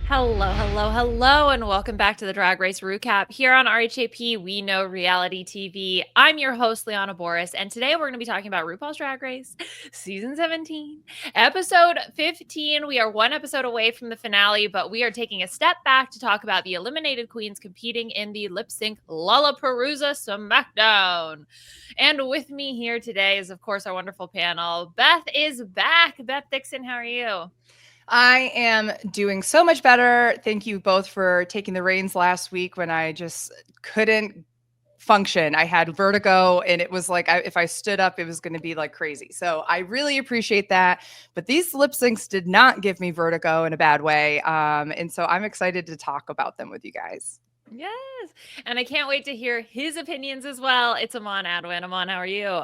Hello, hello, hello, and welcome back to the Drag Race RHAP here on RHAP. We know reality TV. I'm your host, Liana Boraas, and today we're going to be talking about RuPaul's Drag Race, Season 17, Episode 15. We are one episode away from the finale, but we are taking a step back to talk about the eliminated queens competing in the lip sync Lollapalooza SmackDown. And with me here today is, of course, our wonderful panel. Beth is back. Beth Dixon, how are you? I am doing so much better. Thank you both for taking the reins last week when I just couldn't function. I had vertigo and it was like if I stood up, it was going to be like crazy. So I really appreciate that. But these lip syncs did not give me vertigo in a bad way. And so I'm excited to talk about them with you guys. Yes. And I can't wait to hear his opinions as well. It's Aman Adwin. Aman, how are you?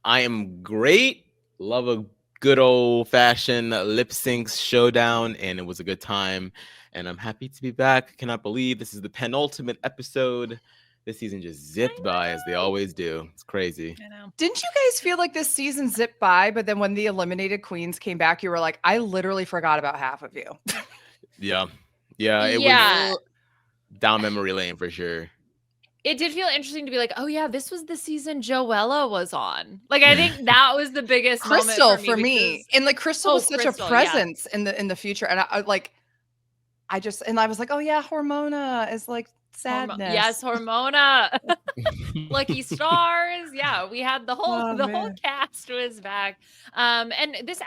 I am great. Love a good old-fashioned lip syncs showdown, and it was a good time. And I'm happy to be back. Cannot believe this is the penultimate episode. This season just zipped by as they always do. It's crazy. I know. Didn't you guys feel like this season zipped by, but then when the eliminated queens came back, you were like, I literally forgot about half of you. Yeah. It was down memory lane for sure. It did feel interesting to be like, oh yeah, this was the season Joella was on. Like, I think that was the biggest Crystal moment for me. And like Crystal was such a presence in the future. And I was like, oh yeah, Hormona is like sadness. Yes, Hormona. Lucky Stars. Yeah, we had the whole cast was back. And this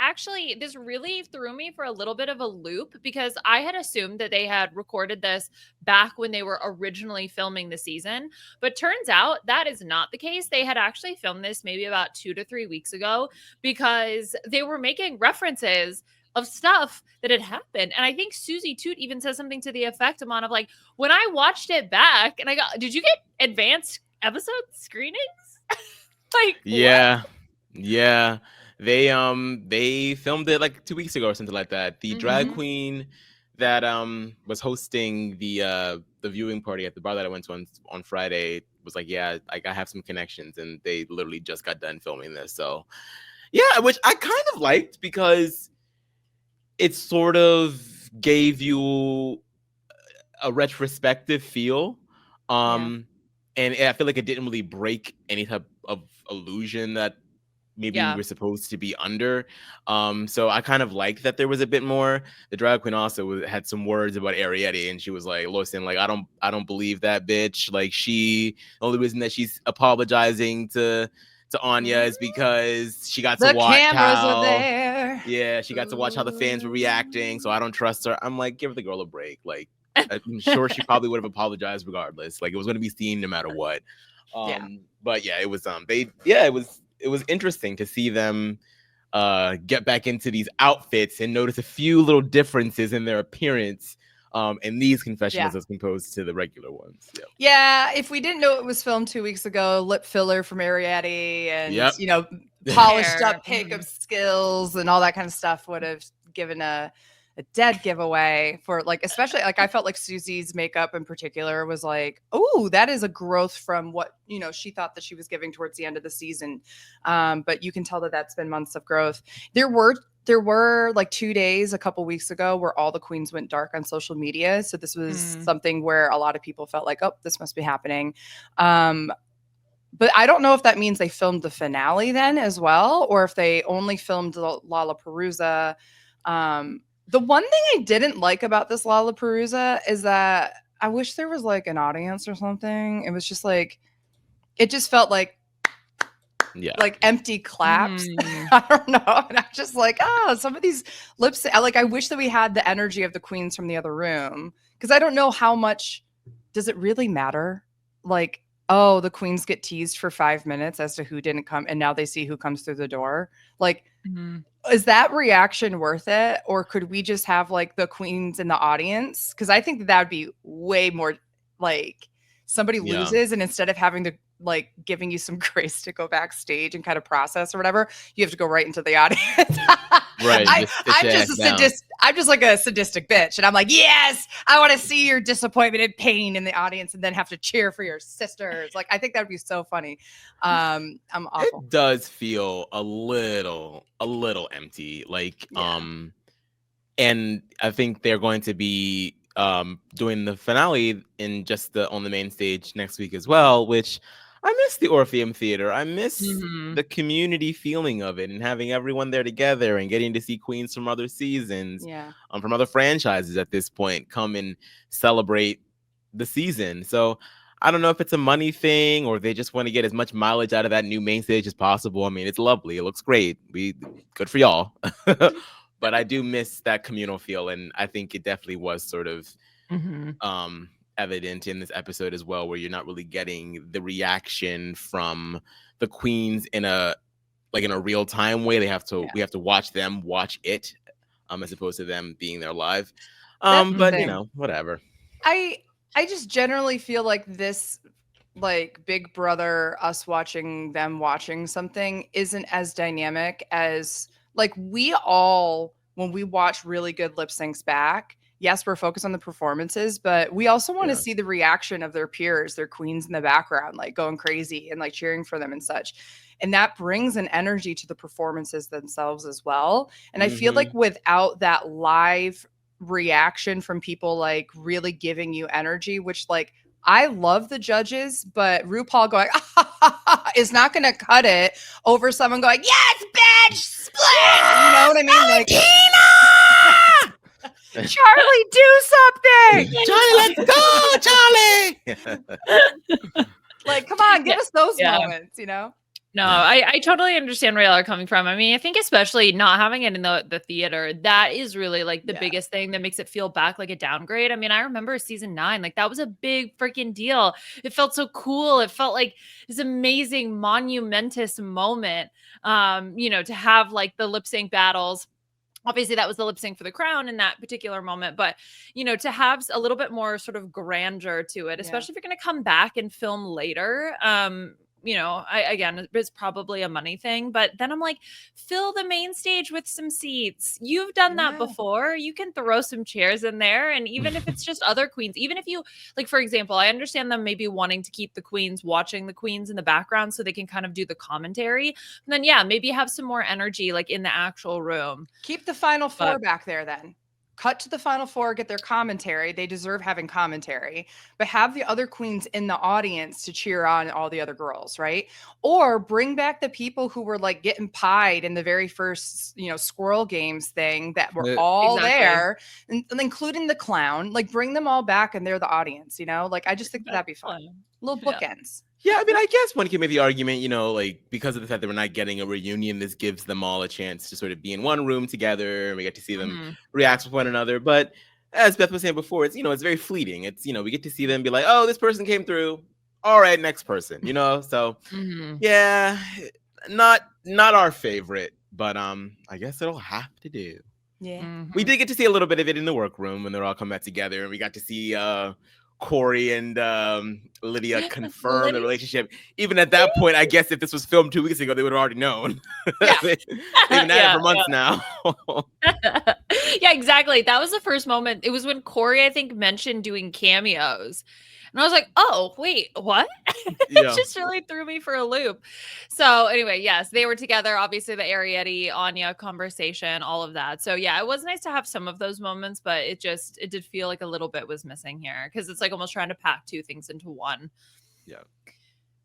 really threw me for a little bit of a loop because I had assumed that they had recorded this back when they were originally filming the season, but turns out that is not the case. They had actually filmed this maybe about 2 to 3 weeks ago because they were making references of stuff that had happened. And I think Susie Toot even says something to the effect, Amon, of like, when I watched it back and I got, did you get advanced episode screenings? Like, yeah. What? Yeah. They filmed it like 2 weeks ago or something like that. The drag queen that was hosting the viewing party at the bar that I went to on Friday was like, yeah, like I have some connections, and they literally just got done filming this. So yeah, which I kind of liked because it sort of gave you a retrospective feel. And I feel like it didn't really break any type of illusion that maybe we were supposed to be under. So I kind of like that there was a bit more. The drag queen also had some words about Arietti, and she was like, listen, like, I don't believe that bitch. Like, the only reason that she's apologizing to Anya is because she got to watch the cameras were there. Yeah, she got to watch how the fans were reacting, so I don't trust her. I'm like, give the girl a break. Like, I'm sure she probably would have apologized regardless. Like, it was going to be seen no matter what. But yeah, it was it was interesting to see them get back into these outfits and notice a few little differences in their appearance in these confessionals as opposed to the regular ones. Yeah, if we didn't know it was filmed 2 weeks ago, lip filler from Arietti and polished up makeup skills and all that kind of stuff would have given a dead giveaway for, like, especially like I felt like Susie's makeup in particular was like, oh, that is a growth from what she thought that she was giving towards the end of the season. But you can tell that that's been months of growth. There were like 2 days a couple weeks ago where all the queens went dark on social media. So this was something where a lot of people felt like, oh, this must be happening. But I don't know if that means they filmed the finale then as well, or if they only filmed Lollapalooza. The one thing I didn't like about this Lollapalooza is that I wish there was like an audience or something. It was just like, it just felt like, like empty claps. I don't know. And I'm just like, some of these lips, like, I wish that we had the energy of the queens from the other room, because I don't know how much does it really matter. Like, oh, the queens get teased for 5 minutes as to who didn't come, and now they see who comes through the door. Like, is that reaction worth it? Or could we just have like the queens in the audience? Because I think that would be way more like somebody loses, and instead of having to like giving you some grace to go backstage and kind of process or whatever, you have to go right into the audience. Right. I'm just like a sadistic bitch. And I'm like, yes, I want to see your disappointment and pain in the audience and then have to cheer for your sisters. Like, I think that would be so funny. I'm awful. It does feel a little empty. Like, and I think they're going to be doing the finale in just on the main stage next week as well, which I miss the Orpheum Theater. I miss the community feeling of it and having everyone there together and getting to see queens from other seasons, from other franchises at this point come and celebrate the season. So I don't know if it's a money thing or they just want to get as much mileage out of that new main stage as possible. I mean, it's lovely. It looks great. Good for y'all. But I do miss that communal feel. And I think it definitely was sort of evident in this episode as well, where you're not really getting the reaction from the queens in a real time way. We have to watch them watch it, as opposed to them being there live. But you know, whatever. I just generally feel like this, like Big Brother, us watching them watching something isn't as dynamic as like we all, when we watch really good lip syncs back, yes, we're focused on the performances, but we also want to see the reaction of their peers, their queens in the background, like going crazy and like cheering for them and such. And that brings an energy to the performances themselves as well. And I feel like without that live reaction from people like really giving you energy, which like I love the judges, but RuPaul going is not going to cut it over someone going, yes, bitch, split. You know what I mean? Like, Charlie, do something. Charlie, let's go, Charlie. Like, come on, give us those moments, you know? No, I totally understand where y'all are coming from. I mean, I think especially not having it in the theater, that is really like the biggest thing that makes it feel back like a downgrade. I mean, I remember season 9, like that was a big freaking deal. It felt so cool. It felt like this amazing monumentous moment, you know, to have like the lip sync battles. Obviously that was the lip sync for the crown in that particular moment, but you know, to have a little bit more sort of grandeur to it, especially if you're going to come back and film later, you know, again, it's probably a money thing, but then I'm like, fill the main stage with some seats. You've done that before. You can throw some chairs in there. And even if it's just other queens, even if you like, for example, I understand them maybe wanting to keep the queens watching the queens in the background so they can kind of do the commentary. And then, yeah, maybe have some more energy like in the actual room. Keep the final four back there then. Cut to the final four, get their commentary. They deserve having commentary, but have the other queens in the audience to cheer on all the other girls, right? Or bring back the people who were like getting pied in the very first, you know, Squirrel Games thing that were all there, and including the clown. Like bring them all back and they're the audience, you know? Like I just think that'd be fun. Little bookends. Yeah, I mean, I guess one can make the argument, you know, like because of the fact that we're not getting a reunion, this gives them all a chance to sort of be in one room together and we get to see them react with one another. But as Beth was saying before, it's, you know, it's very fleeting. It's, you know, we get to see them be like, oh, this person came through. All right, next person, you know? So yeah, not our favorite, but I guess it'll have to do. Yeah. We did get to see a little bit of it in the workroom when they're all coming back together, and we got to see Corey and Lydia confirm the relationship. Even at that point, I guess if this was filmed 2 weeks ago, they would have already known. They've been at it for months now. Yeah, exactly. That was the first moment. It was when Corey, I think, mentioned doing cameos. And I was like, oh, wait, what? It just really threw me for a loop. So anyway, yes, they were together. Obviously, the Arietti, Anya conversation, all of that. So yeah, it was nice to have some of those moments, but it did feel like a little bit was missing here because it's like almost trying to pack two things into one. Yeah.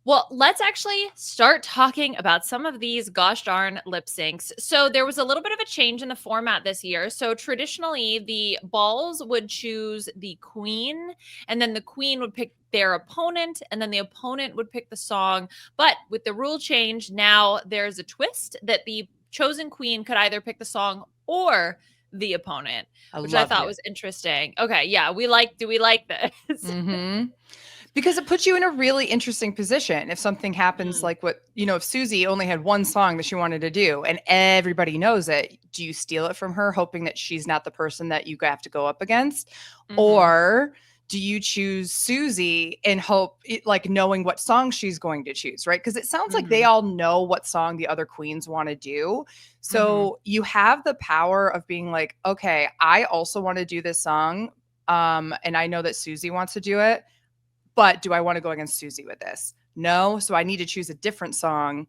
Well, let's actually start talking about some of these gosh darn lip syncs. So there was a little bit of a change in the format this year. So traditionally, the balls would choose the queen, and then the queen would pick their opponent, and then the opponent would pick the song. But with the rule change, now there's a twist that the chosen queen could either pick the song or the opponent, which I thought was interesting. Okay, yeah, do we like this? Because it puts you in a really interesting position. If something happens like what, you know, if Susie only had one song that she wanted to do and everybody knows it, do you steal it from her hoping that she's not the person that you have to go up against? Or do you choose Susie and hope, like knowing what song she's going to choose, right? Because it sounds like they all know what song the other queens want to do. So you have the power of being like, okay, I also want to do this song. And I know that Susie wants to do it. But do I want to go against Susie with this? No. So I need to choose a different song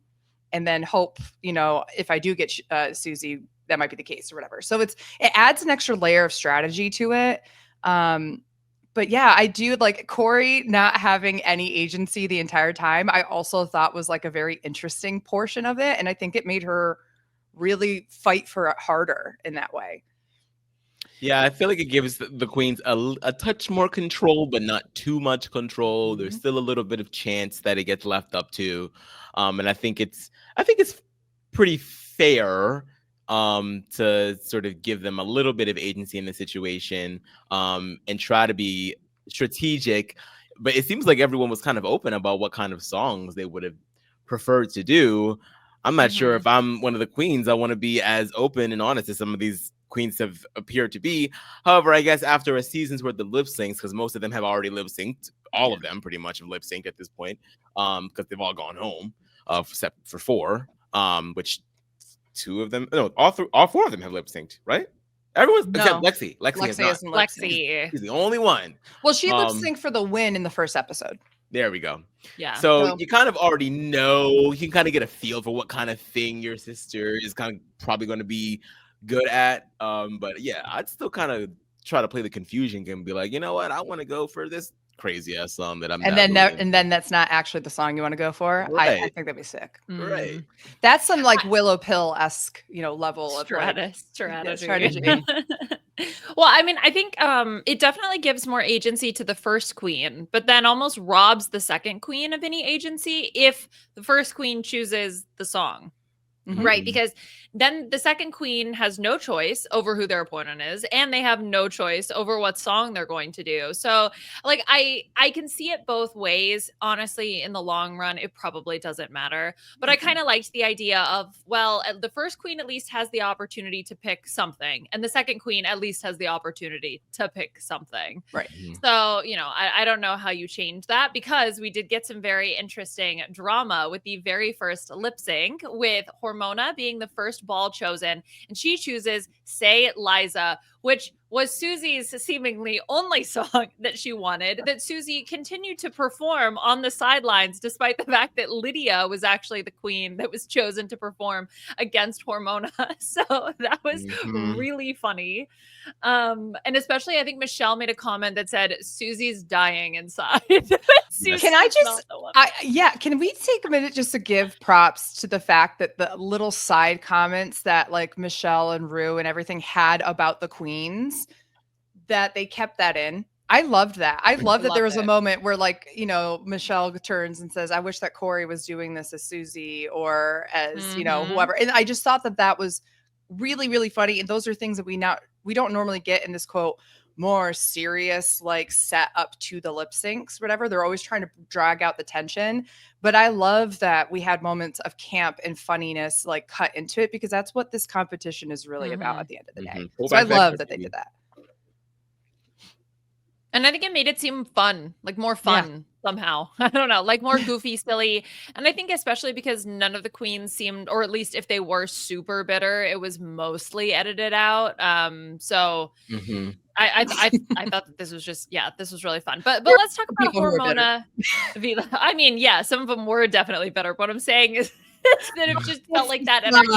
and then hope, you know, if I do get Susie, that might be the case or whatever. So it adds an extra layer of strategy to it. But yeah, I do like Corey not having any agency the entire time. I also thought was like a very interesting portion of it. And I think it made her really fight for it harder in that way. Yeah, I feel like it gives the queens a touch more control, but not too much control. Mm-hmm. There's still a little bit of chance that it gets left up to, and I think it's pretty fair to sort of give them a little bit of agency in the situation, and try to be strategic. But it seems like everyone was kind of open about what kind of songs they would have preferred to do. I'm not sure if I'm one of the queens, I want to be as open and honest as some of these queens have appeared to be. However, I guess after a season's worth of lip syncs, because most of them have already lip synced, all of them pretty much have lip synced at this point, because they've all gone home, except for 4, which 2 of them, no, all 4 of them have lip synced, right? Everyone's except Lexi. Lexi has not. Lexi. She's the only one. Well, she lip synced for the win in the first episode. There we go. Yeah. So you kind of already know, you can kind of get a feel for what kind of thing your sister is kind of probably going to be good at. But yeah, I'd still kind of try to play the confusion game and be like, you know what, I want to go for this crazy ass song that I'm and then that's not actually the song you want to go for. Right. I think that'd be sick. Right. That's some like Willow Pill-esque, level of strategy. Well, I mean, I think it definitely gives more agency to the first queen, but then almost robs the second queen of any agency if the first queen chooses the song. Right, because then the second queen has no choice over who their opponent is, and they have no choice over what song they're going to do. So, like, I can see it both ways. Honestly, in the long run, it probably doesn't matter. But I kind of liked the idea of, well, the first queen at least has the opportunity to pick something, and the second queen at least has the opportunity to pick something. Right. So, I don't know how you change that, because we did get some very interesting drama with the very first lip sync, with Hormona being the first ball chosen, and she chooses Say Liza, which was Susie's seemingly only song that she wanted, that Susie continued to perform on the sidelines, despite the fact that Lydia was actually the queen that was chosen to perform against Hormona. So that was really funny. And especially, I think Michelle made a comment that said, Susie's dying inside. Can we take a minute just to give props to the fact that the little side comments that like Michelle and Rue and everything had about the queens, that they kept that in. I loved that. I love that there was a moment where like, Michelle turns and says, I wish that Corey was doing this as Susie or as, whoever. And I just thought that was really, really funny. And those are things that we don't normally get in this quote, more serious, like set up to the lip syncs, whatever. They're always trying to drag out the tension. But I love that we had moments of camp and funniness like cut into it, because that's what this competition is really about at the end of the day. So I love that they did that. And I think it made it seem fun, like more fun somehow. I don't know, like more goofy, silly. And I think especially because none of the queens seemed, or at least if they were super bitter, it was mostly edited out. So I thought that this was just, this was really fun. But let's talk about Hormona. I mean, some of them were definitely better. But what I'm saying is that it just felt like that energy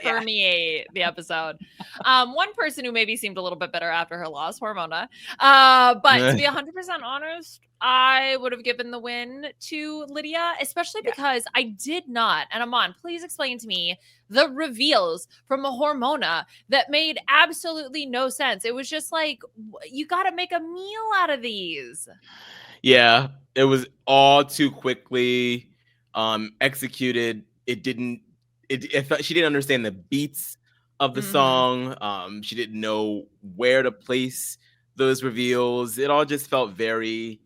permeate the episode. One person who maybe seemed a little bit better after her loss, Hormona. But to be 100% honest, I would have given the win to Lydia, especially because I did not. And Aman, please explain to me the reveals from a Hormona that made absolutely no sense. It was just like, you got to make a meal out of these. Yeah, it was all too quickly executed. She didn't understand the beats of the song. She didn't know where to place those reveals. It all just felt very,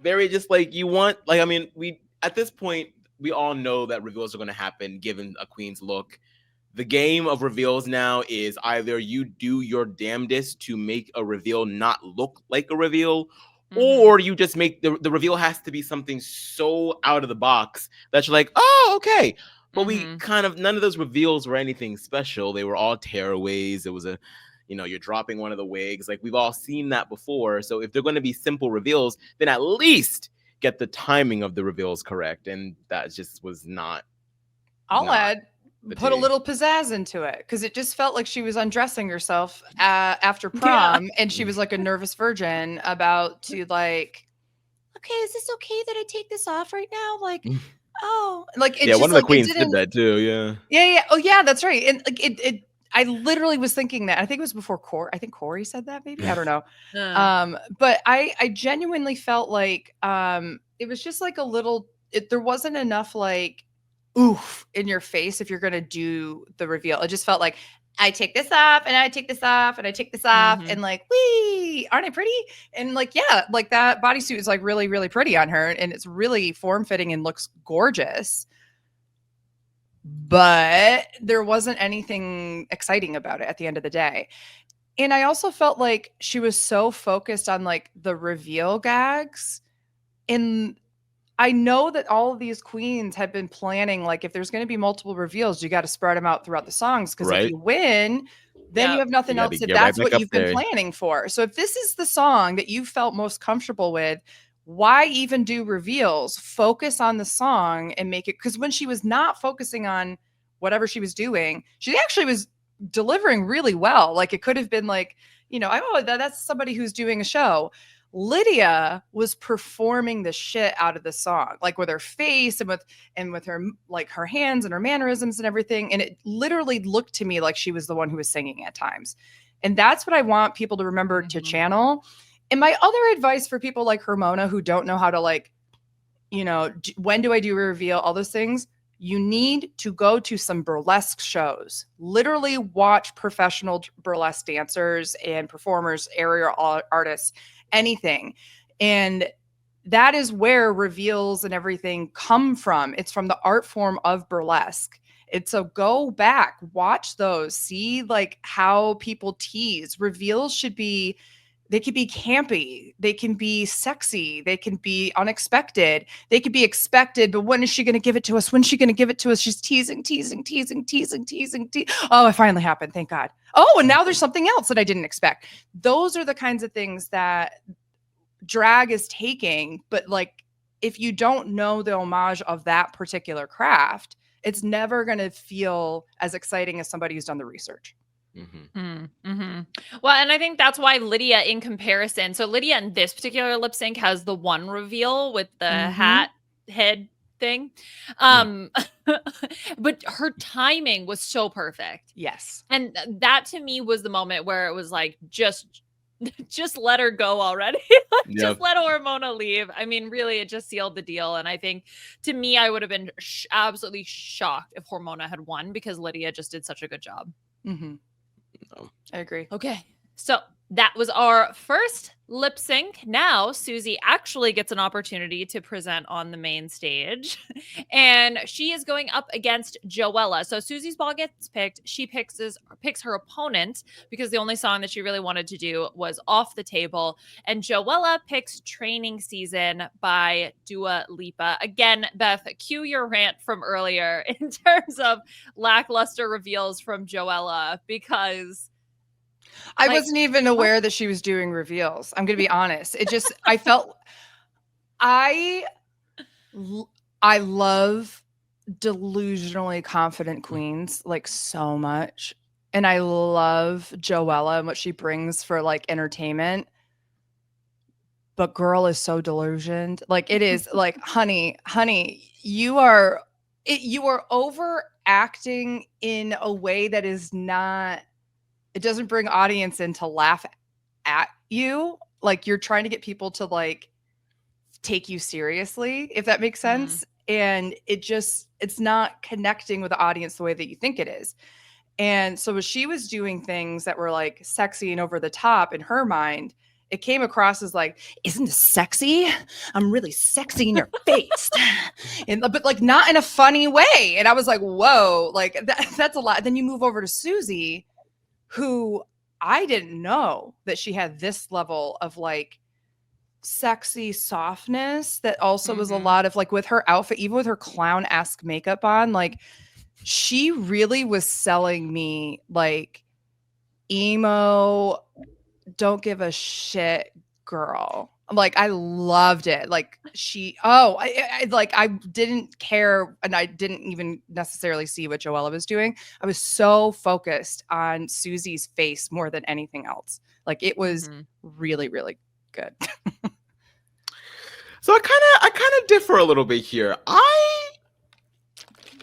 very just like at this point, we all know that reveals are going to happen given a queen's look. The game of reveals now is either you do your damnedest to make a reveal not look like a reveal, or you just make the reveal has to be something so out of the box that you're like, oh, okay. But we none of those reveals were anything special. They were all tearaways. It was you're dropping one of the wigs. Like, we've all seen that before. So if they're going to be simple reveals, then at least get the timing of the reveals correct. And that just was not. I'll add, put a little pizzazz into it, because it just felt like she was undressing herself after prom, and she was like a nervous virgin about to like, okay, is this okay that I take this off right now? Like, oh, like it just, one of the queens did that too. Yeah. Oh yeah, that's right. And like it I literally was thinking that. I think it was before Corey. I think Corey said that, maybe. I don't know. But I genuinely felt like it was just like a little. There wasn't enough like oof in your face if you're gonna do the reveal. It just felt like I take this off and I take this off and I take this off and like, wee, aren't I pretty? And like, yeah, like that bodysuit is like really, really pretty on her, and it's really form fitting and looks gorgeous. But there wasn't anything exciting about it at the end of the day. And I also felt like she was so focused on like the reveal gags. And I know that all of these queens had been planning, like, if there's going to be multiple reveals, you got to spread them out throughout the songs. Because if you win, then you have nothing else. If that's what you've been planning for. So if this is the song that you felt most comfortable with, why even do reveals? Focus on the song and make it, because when she was not focusing on whatever she was doing, she actually was delivering really well. Like, it could have been like, you know, oh, that's somebody who's doing a show. Lydia was performing the shit out of the song, like with her face and with her, like her hands and her mannerisms and everything. And it literally looked to me like she was the one who was singing at times. And that's what I want people to remember to channel. And my other advice for people like Hormona who don't know how to, like, you know, when do I do a reveal, all those things, you need to go to some burlesque shows. Literally watch professional burlesque dancers and performers, aerial artists, anything. And that is where reveals and everything come from. It's from the art form of burlesque. And so go back, watch those, see like how people tease. Reveals should be, they can be campy, they can be sexy, they can be unexpected, they could be expected, but when is she going to give it to us? When's she going to give it to us? She's teasing. Oh, it finally happened. Thank God. Oh, and now there's something else that I didn't expect. Those are the kinds of things that drag is taking. But like, if you don't know the homage of that particular craft, it's never going to feel as exciting as somebody who's done the research. Well, and I think that's why Lydia, in comparison, so Lydia in this particular lip sync has the one reveal with the hat head thing, but her timing was so perfect. Yes, and that to me was the moment where it was like, just let her go already. Just let Hormona leave. I mean, really, it just sealed the deal. And I think, to me, I would have been absolutely shocked if Hormona had won, because Lydia just did such a good job. I agree. Okay, so that was our first lip sync. Now Susie actually gets an opportunity to present on the main stage, and she is going up against Joella. So Susie's ball gets picked. She picks her opponent, because the only song that she really wanted to do was Off the Table. And Joella picks Training Season by Dua Lipa. Again, Beth, cue your rant from earlier in terms of lackluster reveals from Joella, because I wasn't even aware that she was doing reveals. I'm going to be honest. It just, I felt, I love delusionally confident queens like so much. And I love Joella and what she brings for like entertainment. But girl is so delusioned. Like, it is like, honey, you are overacting in a way that is not, it doesn't bring audience in to laugh at you. Like, you're trying to get people to like take you seriously, if that makes sense. And it's not connecting with the audience the way that you think it is. And so she was doing things that were like sexy and over the top in her mind. It came across as like, isn't this sexy? I'm really sexy in your face. But like, not in a funny way. And I was like, whoa, like that's a lot. Then you move over to Susie, who I didn't know that she had this level of like sexy softness that also was a lot of like, with her outfit, even with her clown-esque makeup on, like she really was selling me like emo, don't give a shit girl. Like, I loved it. Like I didn't care, and I didn't even necessarily see what Joella was doing. I was so focused on Susie's face more than anything else. Like, it was really, really good. So I kind of differ a little bit here. I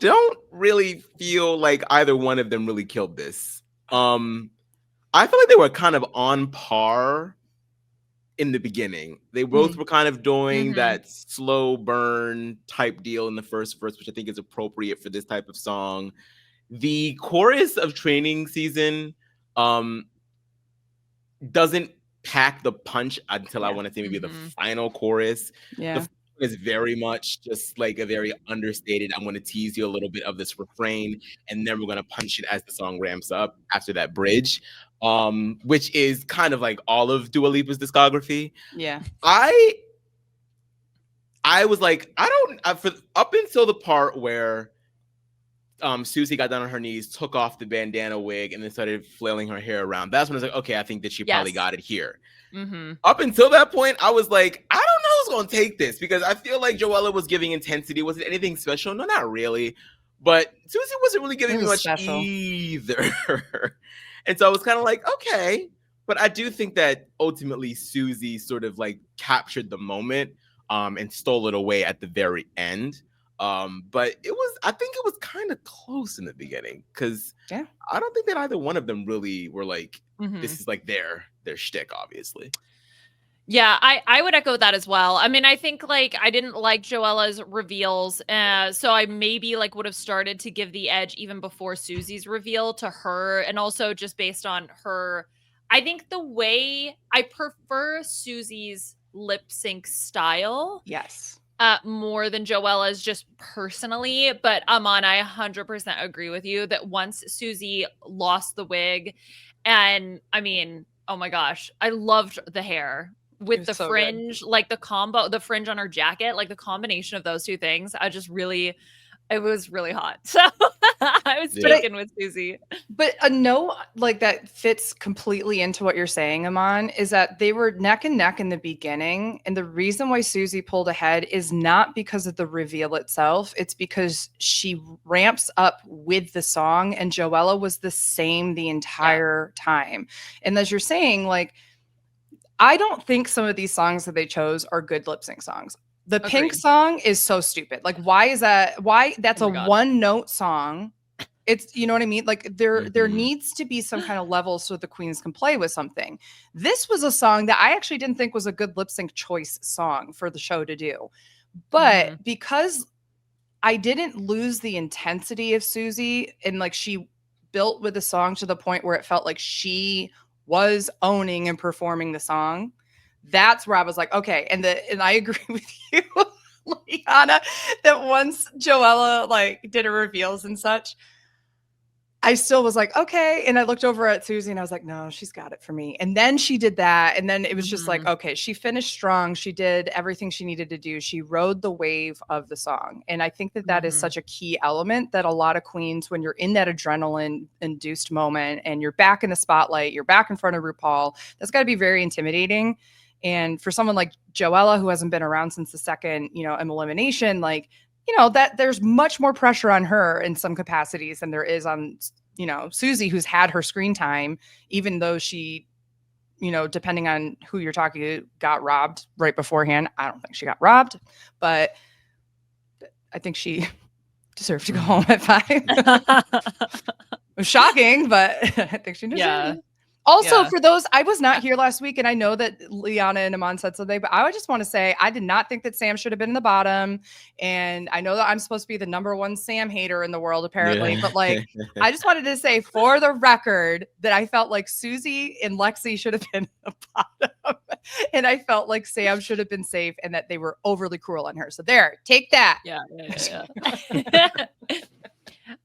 don't really feel like either one of them really killed this. I feel like they were kind of on par in the beginning. They both were kind of doing that slow burn type deal in the first verse, which I think is appropriate for this type of song. The chorus of Training Season doesn't pack the punch until I want to say maybe the final chorus. Yeah. The is very much just like a very understated, I'm going to tease you a little bit of this refrain, and then we're going to punch it as the song ramps up after that bridge, which is kind of like all of Dua Lipa's discography. Yeah. I was like, up until the part where Susie got down on her knees, took off the bandana wig, and then started flailing her hair around. That's when I was like, okay, I think that she probably got it here. Up until that point, I was like, I don't know who's going to take this, because I feel like Joella was giving intensity. Was it anything special? No, not really. But Susie wasn't really giving me much either. And so I was kind of like, okay. But I do think that ultimately Susie sort of like captured the moment and stole it away at the very end. But I think it was kind of close in the beginning, because I don't think that either one of them really were like, this is like their shtick, obviously. Yeah, I would echo that as well. I mean, I think like I didn't like Joella's reveals, so I maybe like would have started to give the edge even before Susie's reveal to her, and also just based on her. I think the way I prefer Susie's lip sync style. Yes. More than Joella's just personally, but Aman, I 100% agree with you that once Susie lost the wig, and I mean, oh my gosh, I loved the hair with the fringe, like the fringe on her jacket, like the combination of those two things. It was really hot. So I was sticking with Susie. But a note like that fits completely into what you're saying, Aman, is that they were neck and neck in the beginning. And the reason why Susie pulled ahead is not because of the reveal itself. It's because she ramps up with the song, and Joella was the same the entire time. And as you're saying, like, I don't think some of these songs that they chose are good lip sync songs. The Pink song is so stupid. Like, why is that? Why that's a one note song? It's, you know what I mean? Like, there needs to be some kind of level so the queens can play with something. This was a song that I actually didn't think was a good lip sync choice song for the show to do. But because I didn't lose the intensity of Susie, and like she built with the song to the point where it felt like she was owning and performing the song. That's where I was like, okay. And I agree with you, Liana, that once Joella like did her reveals and such, I still was like, okay. And I looked over at Susie and I was like, no, she's got it for me. And then she did that. And then it was just like, okay, she finished strong. She did everything she needed to do. She rode the wave of the song. And I think that is such a key element that a lot of queens, when you're in that adrenaline induced moment and you're back in the spotlight, you're back in front of RuPaul, that's got to be very intimidating. And for someone like Joella, who hasn't been around since the second, elimination, like, that there's much more pressure on her in some capacities than there is on, Susie, who's had her screen time, even though she, depending on who you're talking to, got robbed right beforehand. I don't think she got robbed, but I think she deserved to go home at 5. It was shocking, but I think she deserved it. Also, for those, I was not here last week, and I know that Liana and Aman said something, but I just want to say I did not think that Sam should have been in the bottom. And I know that I'm supposed to be the #1 Sam hater in the world, apparently. But like, I just wanted to say for the record that I felt like Susie and Lexi should have been in the bottom. And I felt like Sam should have been safe and that they were overly cruel on her. So there, take that. Yeah.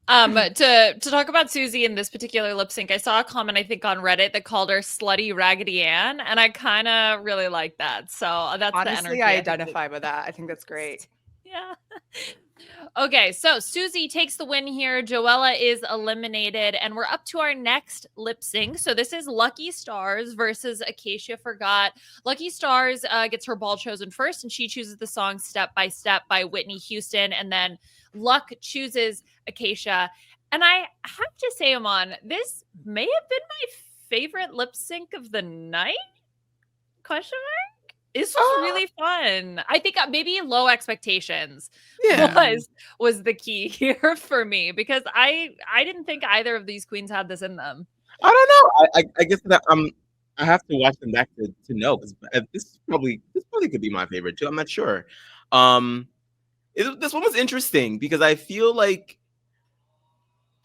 To talk about Susie in this particular lip sync, I saw a comment, I think, on Reddit that called her Slutty Raggedy Ann, and I kind of really like that. So that's honestly, the energy. I identify with that. I think that's great. Yeah. Okay, so Susie takes the win here. Joella is eliminated, and we're up to our next lip sync. So this is Lucky Stars versus Aacia Forgot. Lucky Stars gets her ball chosen first, and she chooses the song Step by Step by Whitney Houston, and then Luck chooses Aacia. And I have to say, Aman, this may have been my favorite lip sync of the night? Question mark? This was really fun. I think maybe low expectations was the key here for me, because I didn't think either of these queens had this in them. I don't know. I guess that I have to watch them back to know, because this probably could be my favorite too. I'm not sure. This one was interesting because I feel like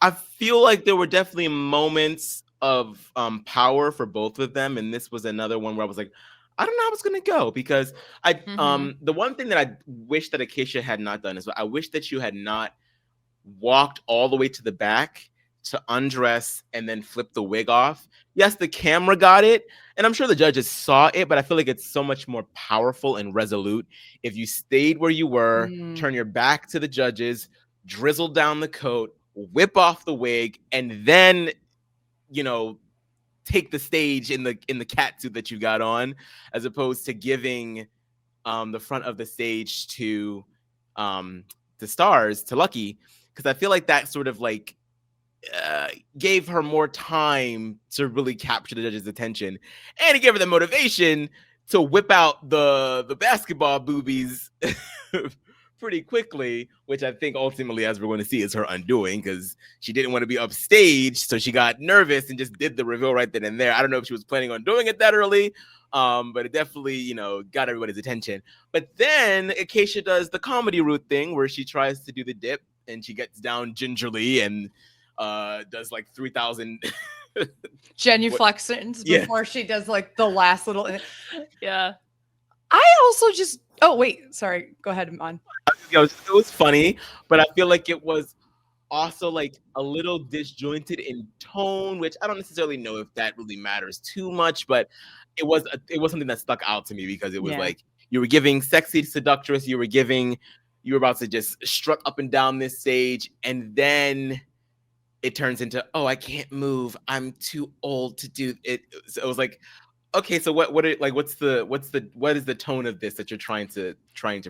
there were definitely moments of power for both of them, and this was another one where I was like, I don't know how it's gonna go, because the one thing that I wish that Aacia had not done is I wish that you had not walked all the way to the back to undress and then flip the wig off. Yes, the camera got it, and I'm sure the judges saw it, but I feel like it's so much more powerful and resolute if you stayed where you were, turn your back to the judges, drizzle down the coat, whip off the wig, and then, take the stage in the catsuit that you got on, as opposed to giving the front of the stage to the stars, to Lucky, because I feel like that sort of like gave her more time to really capture the judges' attention, and it gave her the motivation to whip out the basketball boobies pretty quickly, which I think ultimately, as we're going to see, is her undoing, because she didn't want to be upstage, so she got nervous and just did the reveal right then and there. I don't know if she was planning on doing it that early, but it definitely, got everybody's attention. But then Aacia does the comedy route thing where she tries to do the dip, and she gets down gingerly and does like 3,000 genuflections before she does like the last little. Yeah. I also just. Oh wait, sorry. Go ahead, Aman. It was funny, but I feel like it was also like a little disjointed in tone, which I don't necessarily know if that really matters too much, but it was something that stuck out to me, because it was like you were giving sexy seductress, you were about to just strut up and down this stage, and then it turns into, oh, I can't move, I'm too old to do it. So it was like, okay, so what is the tone of this that you're trying to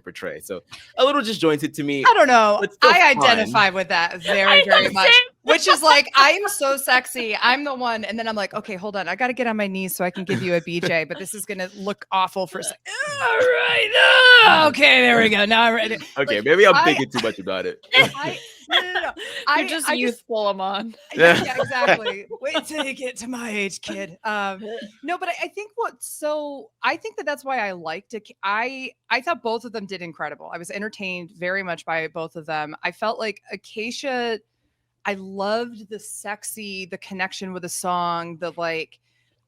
portray? So a little disjointed to me. I don't know. I identify with that very, very much. Which is like, I'm so sexy. I'm the one. And then I'm like, okay, hold on. I got to get on my knees so I can give you a BJ, but this is going to look awful for a second. All right. Okay, there we go. Now I'm ready. Okay, like, maybe I'm thinking too much about it. No. You're just youthful, Aman. Yeah, exactly. Wait till you get to my age, kid. No, but I think I think that's why I liked it. I thought both of them did incredible. I was entertained very much by both of them. I felt like Aacia, I loved the connection with the song, the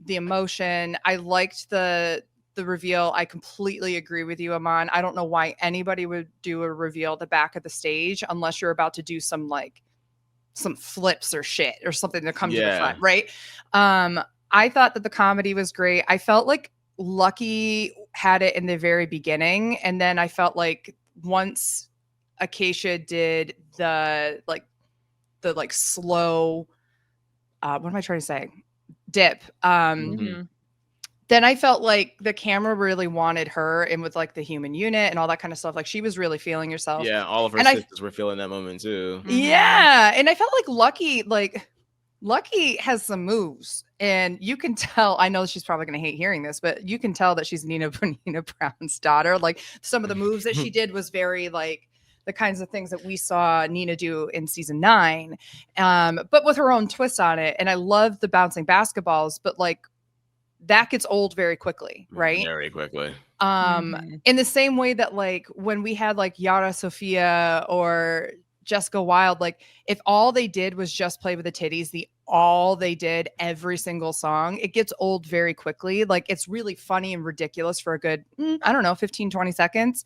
emotion. I liked the reveal. I completely agree with you, Aman. I don't know why anybody would do a reveal at the back of the stage unless you're about to do some flips or shit or something to come to the front, right? I thought that the comedy was great. I felt like Lucky had it in the very beginning, and then I felt like once Aacia did the slow, what am I trying to say? Dip. Then I felt like the camera really wanted her, and with like the human unit and all that kind of stuff. Like she was really feeling herself. Yeah, all of her sisters were feeling that moment too. Yeah, and I felt like Lucky has some moves, and you can tell. I know she's probably going to hate hearing this, but you can tell that she's Nina Brown's daughter. Like some of the moves that she did was very like the kinds of things that we saw Nina do in season 9, but with her own twist on it. And I love the bouncing basketballs, but like that gets old very quickly, right? Very quickly. In the same way that like when we had like Yara Sofia or Jessica Wilde, like if all they did was just play with the titties, all they did every single song, it gets old very quickly. Like it's really funny and ridiculous for a good, 15, 20 seconds.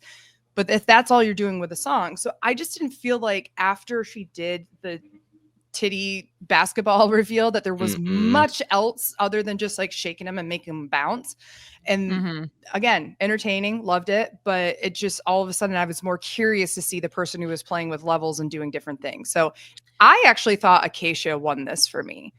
But if that's all you're doing with a song. So I just didn't feel like after she did the titty basketball reveal, that there was much else other than just like shaking them and making them bounce. And again, entertaining, loved it, but it just all of a sudden I was more curious to see the person who was playing with levels and doing different things. So I actually thought Aacia won this for me.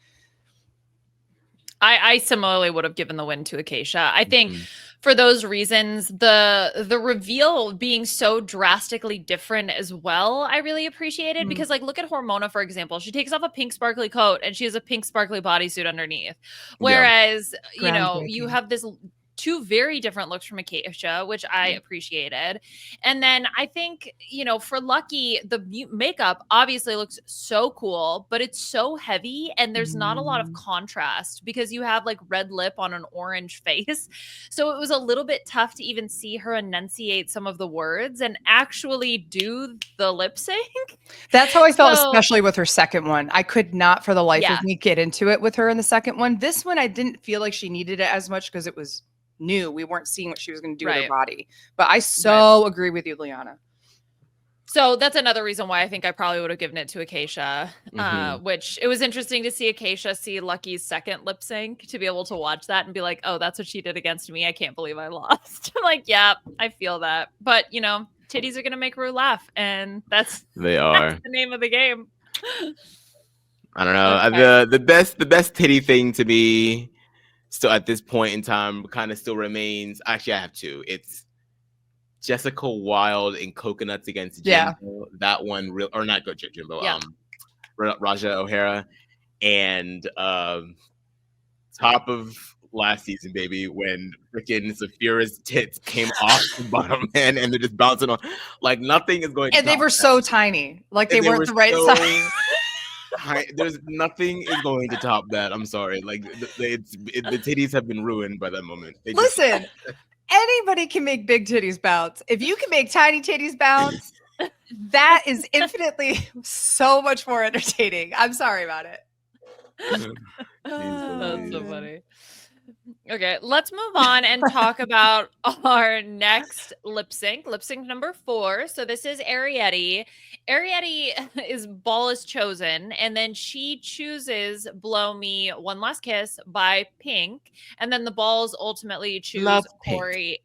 I similarly would have given the win to Aacia. I think for those reasons, the reveal being so drastically different as well, I really appreciated, because like look at Hormona, for example. She takes off a pink sparkly coat and she has a pink sparkly bodysuit underneath. Whereas, you know, you have this two very different looks from Aacia, which I appreciated. And then I think, you know, for Lucky, the makeup obviously looks so cool, but it's so heavy and there's not a lot of contrast because you have like red lip on an orange face. So it was a little bit tough to even see her enunciate some of the words and actually do the lip sync. That's how I felt, especially with her second one. I could not for the life of me get into it with her in the second one. This one, I didn't feel like she needed it as much because it was new. We weren't seeing what she was going to do with her body. But I agree with you, Liana. So that's another reason why I think I probably would have given it to Aacia, which it was interesting to see Aacia see Lucky's second lip sync, to be able to watch that and be like, oh, that's what she did against me. I can't believe I lost. I'm like, yeah, I feel that. But, you know, titties are going to make Ru laugh. And that's the name of the game. I don't know. The best titty thing to me still at this point in time kind of still remains. Actually, I have two. It's Jessica Wilde in Coconuts against Jimbo. That one, or not Jimbo. Raja O'Hara, and top of last season, baby, when freaking Saphira's tits came off the bottom end and they're just bouncing on, like nothing is going. And they were so tiny, like they weren't the right size. There's nothing is going to top that. I'm sorry. Like the titties have been ruined by that moment. Listen, anybody can make big titties bounce. If you can make tiny titties bounce, that is infinitely so much more entertaining. I'm sorry about it. That's so funny. Okay, let's move on and talk about our next lip sync number 4. So this is Arietti. Arietti is Ball is Chosen, and then she chooses Blow Me One Last Kiss by Pink, and then the Balls ultimately choose Corey.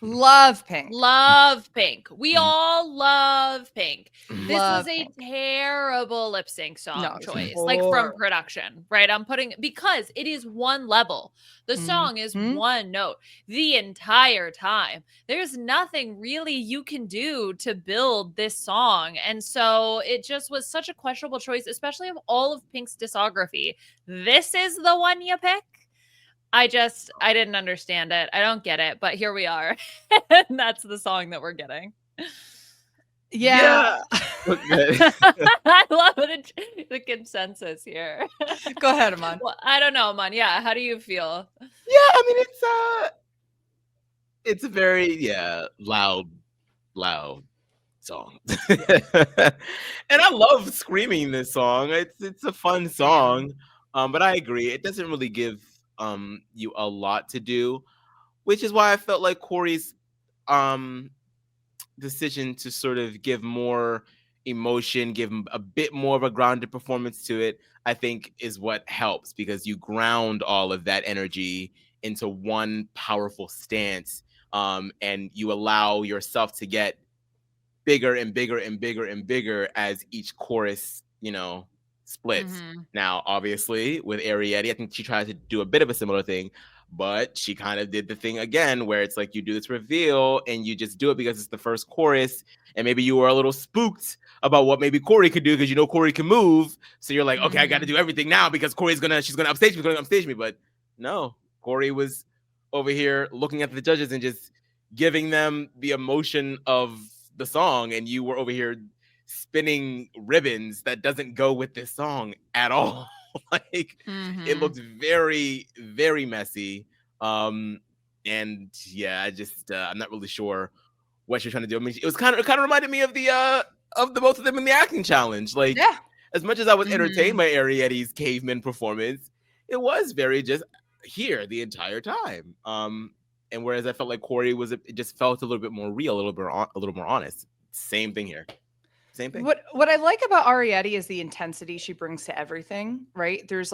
Love Pink. Love Pink. We all love Pink. This was a terrible lip sync song choice, like from production, right? I'm putting, because it is one level. The song is one note the entire time. There's nothing really you can do to build this song. And so it just was such a questionable choice, especially of all of Pink's discography. This is the one you pick? I didn't understand it. I don't get it, but here we are. And that's the song that we're getting. Yeah. I love it. The consensus here. Go ahead, Aman. Well, I don't know, Aman. Yeah. How do you feel? Yeah. I mean, it's a very, loud song. And I love screaming this song. It's a fun song. But I agree. It doesn't really give you a lot to do, which is why I felt like Corey's decision to sort of give more emotion, give a bit more of a grounded performance to it, I think is what helps, because you ground all of that energy into one powerful stance, and you allow yourself to get bigger and bigger and bigger and bigger as each chorus, splits. Now, obviously, with Arietti, I think she tried to do a bit of a similar thing, but she kind of did the thing again where it's like you do this reveal and you just do it because it's the first chorus, and maybe you were a little spooked about what maybe Corey could do because Corey can move, so you're like, okay, I got to do everything now because she's gonna upstage me. But no, Corey was over here looking at the judges and just giving them the emotion of the song, and you were over here spinning ribbons that doesn't go with this song at all. It looks very, very messy. And yeah, I just I'm not really sure what you're trying to do. I mean, it kind of reminded me of the both of them in the acting challenge. As much as I was entertained by Arietti's caveman performance, it was very just here the entire time. And whereas I felt like Corey it just felt a little bit more real, a little more honest. Same thing here. Same thing. What I like about Arietti is the intensity she brings to everything, right? There's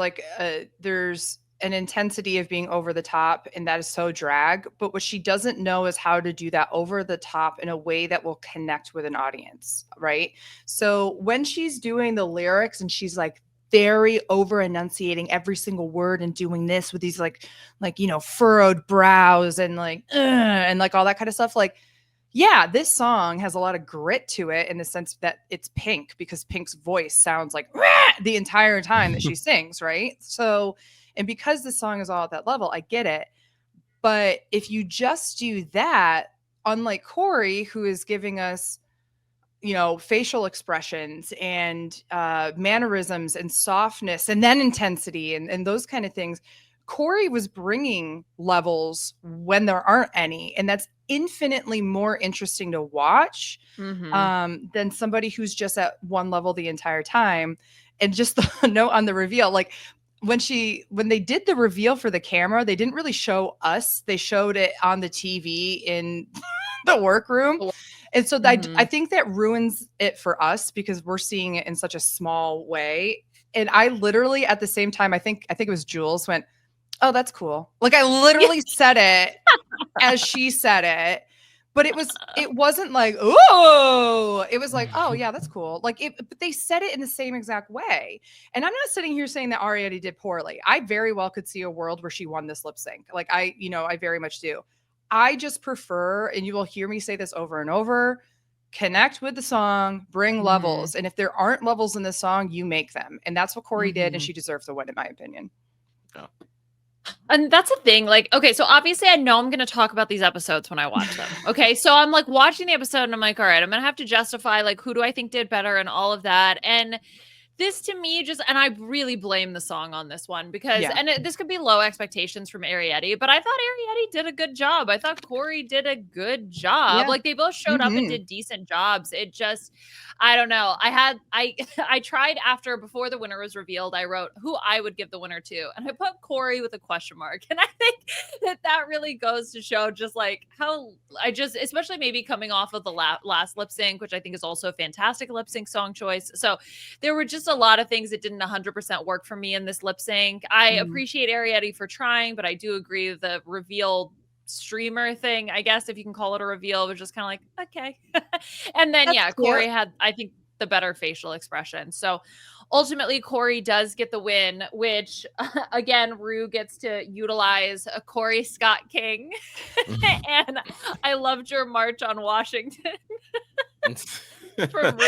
an intensity of being over the top, and that is so drag. But what she doesn't know is how to do that over the top in a way that will connect with an audience, right? So when she's doing the lyrics and she's like very over enunciating every single word and doing this with these like furrowed brows and like all that kind of stuff, like, yeah, this song has a lot of grit to it in the sense that it's Pink, because Pink's voice sounds like the entire time that she sings, right? So, and because the song is all at that level, I get it. But if you just do that, unlike Corey, who is giving us, facial expressions and mannerisms and softness and then intensity and those kind of things, Corey was bringing levels when there aren't any. And that's infinitely more interesting to watch than somebody who's just at one level the entire time. And just the note on the reveal, like when they did the reveal for the camera, they didn't really show us. They showed it on the TV in the workroom. And so I think that ruins it for us because we're seeing it in such a small way. And I literally at the same time, I think it was Jules went, "Oh, that's cool." Like I literally said it as she said it, but it wasn't like, "Oh," it was like, "Oh yeah, that's cool." Like but they said it in the same exact way. And I'm not sitting here saying that Arietti did poorly. I very well could see a world where she won this lip sync. Like I very much do. I just prefer, and you will hear me say this over and over, connect with the song, bring levels. And if there aren't levels in the song, you make them. And that's what Corey did. And she deserves the win, in my opinion. Oh. And that's the thing. Like, okay, so obviously I know I'm going to talk about these episodes when I watch them. Okay. So I'm like watching the episode and I'm like, all right, I'm going to have to justify like, who do I think did better and all of that. And this to me and I really blame the song on this one because, this could be low expectations from Arietti, but I thought Arietti did a good job. I thought Corey did a good job. Yeah. Like they both showed up and did decent jobs. It just, I don't know. I tried before the winner was revealed, I wrote who I would give the winner to, and I put Corey with a question mark. And I think that really goes to show just like how especially maybe coming off of the last lip sync, which I think is also a fantastic lip sync song choice. So there were just a lot of things that didn't 100% work for me in this lip sync. I appreciate Arietti for trying, but I do agree the reveal streamer thing, I guess if you can call it a reveal, was just kind of like, okay. And then Corey had, I think, the better facial expression. So ultimately Corey does get the win, which again, Ru gets to utilize a Corey Scott King. And I loved your march on Washington. From Ru.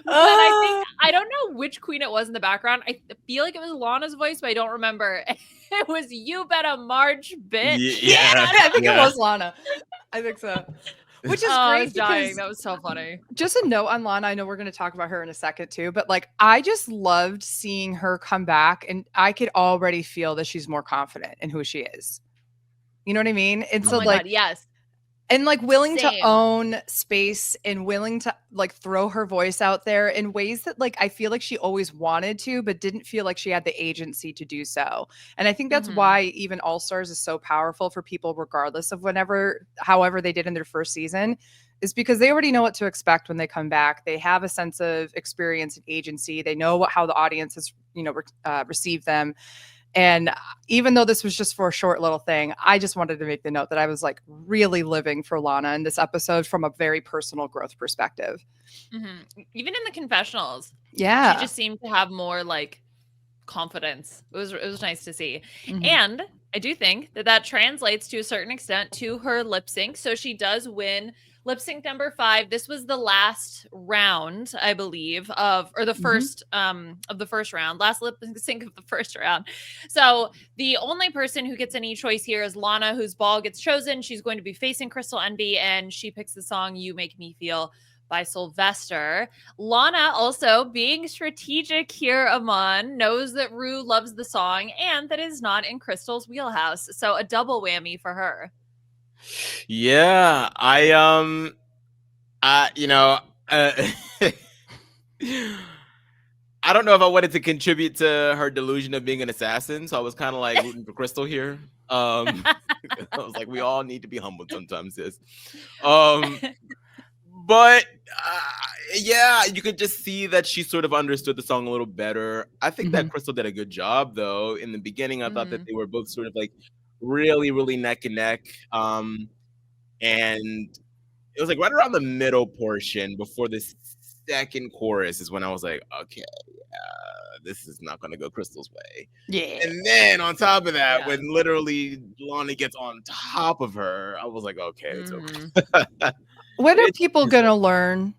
But I don't know which queen it was in the background. I feel like it was Lana's voice, but I don't remember. It was "You Better March, Bitch." Yeah. I think it was Lana. I think so. Which is great. I was dying. That was so funny. Just a note on Lana. I know we're going to talk about her in a second too, but like I just loved seeing her come back, and I could already feel that she's more confident in who she is. You know what I mean? And so like, God, yes. And like willing to own space and willing to like throw her voice out there in ways that like I feel like she always wanted to, but didn't feel like she had the agency to do so. And I think that's why even All Stars is so powerful for people, regardless of however they did in their first season, is because they already know what to expect when they come back. They have a sense of experience and agency. They know how the audience has, received them. And even though this was just for a short little thing, I just wanted to make the note that I was like really living for Lana in this episode from a very personal growth perspective. Even in the confessionals. Yeah. She just seemed to have more like confidence. It was nice to see. And I do think that translates to a certain extent to her lip sync. So she does win lip sync number 5. This was the last round, I believe, of the first round, last lip sync of the first round. So the only person who gets any choice here is Lana, whose ball gets chosen. She's going to be facing Crystal Envy, and she picks the song "You Make Me Feel" by Sylvester. Lana also being strategic here, Aman, knows that Ru loves the song and that is not in Crystal's wheelhouse. So a double whammy for her. Yeah, I don't know if I wanted to contribute to her delusion of being an assassin, so I was kind of like rooting for Crystal here. I was like, we all need to be humbled sometimes, sis. But yeah, you could just see that she sort of understood the song a little better. I think that Crystal did a good job, though. In the beginning, I thought that they were both sort of like really, really neck and neck. And it was like right around the middle portion before this second chorus is when I was like, okay, this is not going to go Crystal's way. Yeah. And then on top of that, when literally Lana gets on top of her, I was like, okay, it's okay. When are people going to learn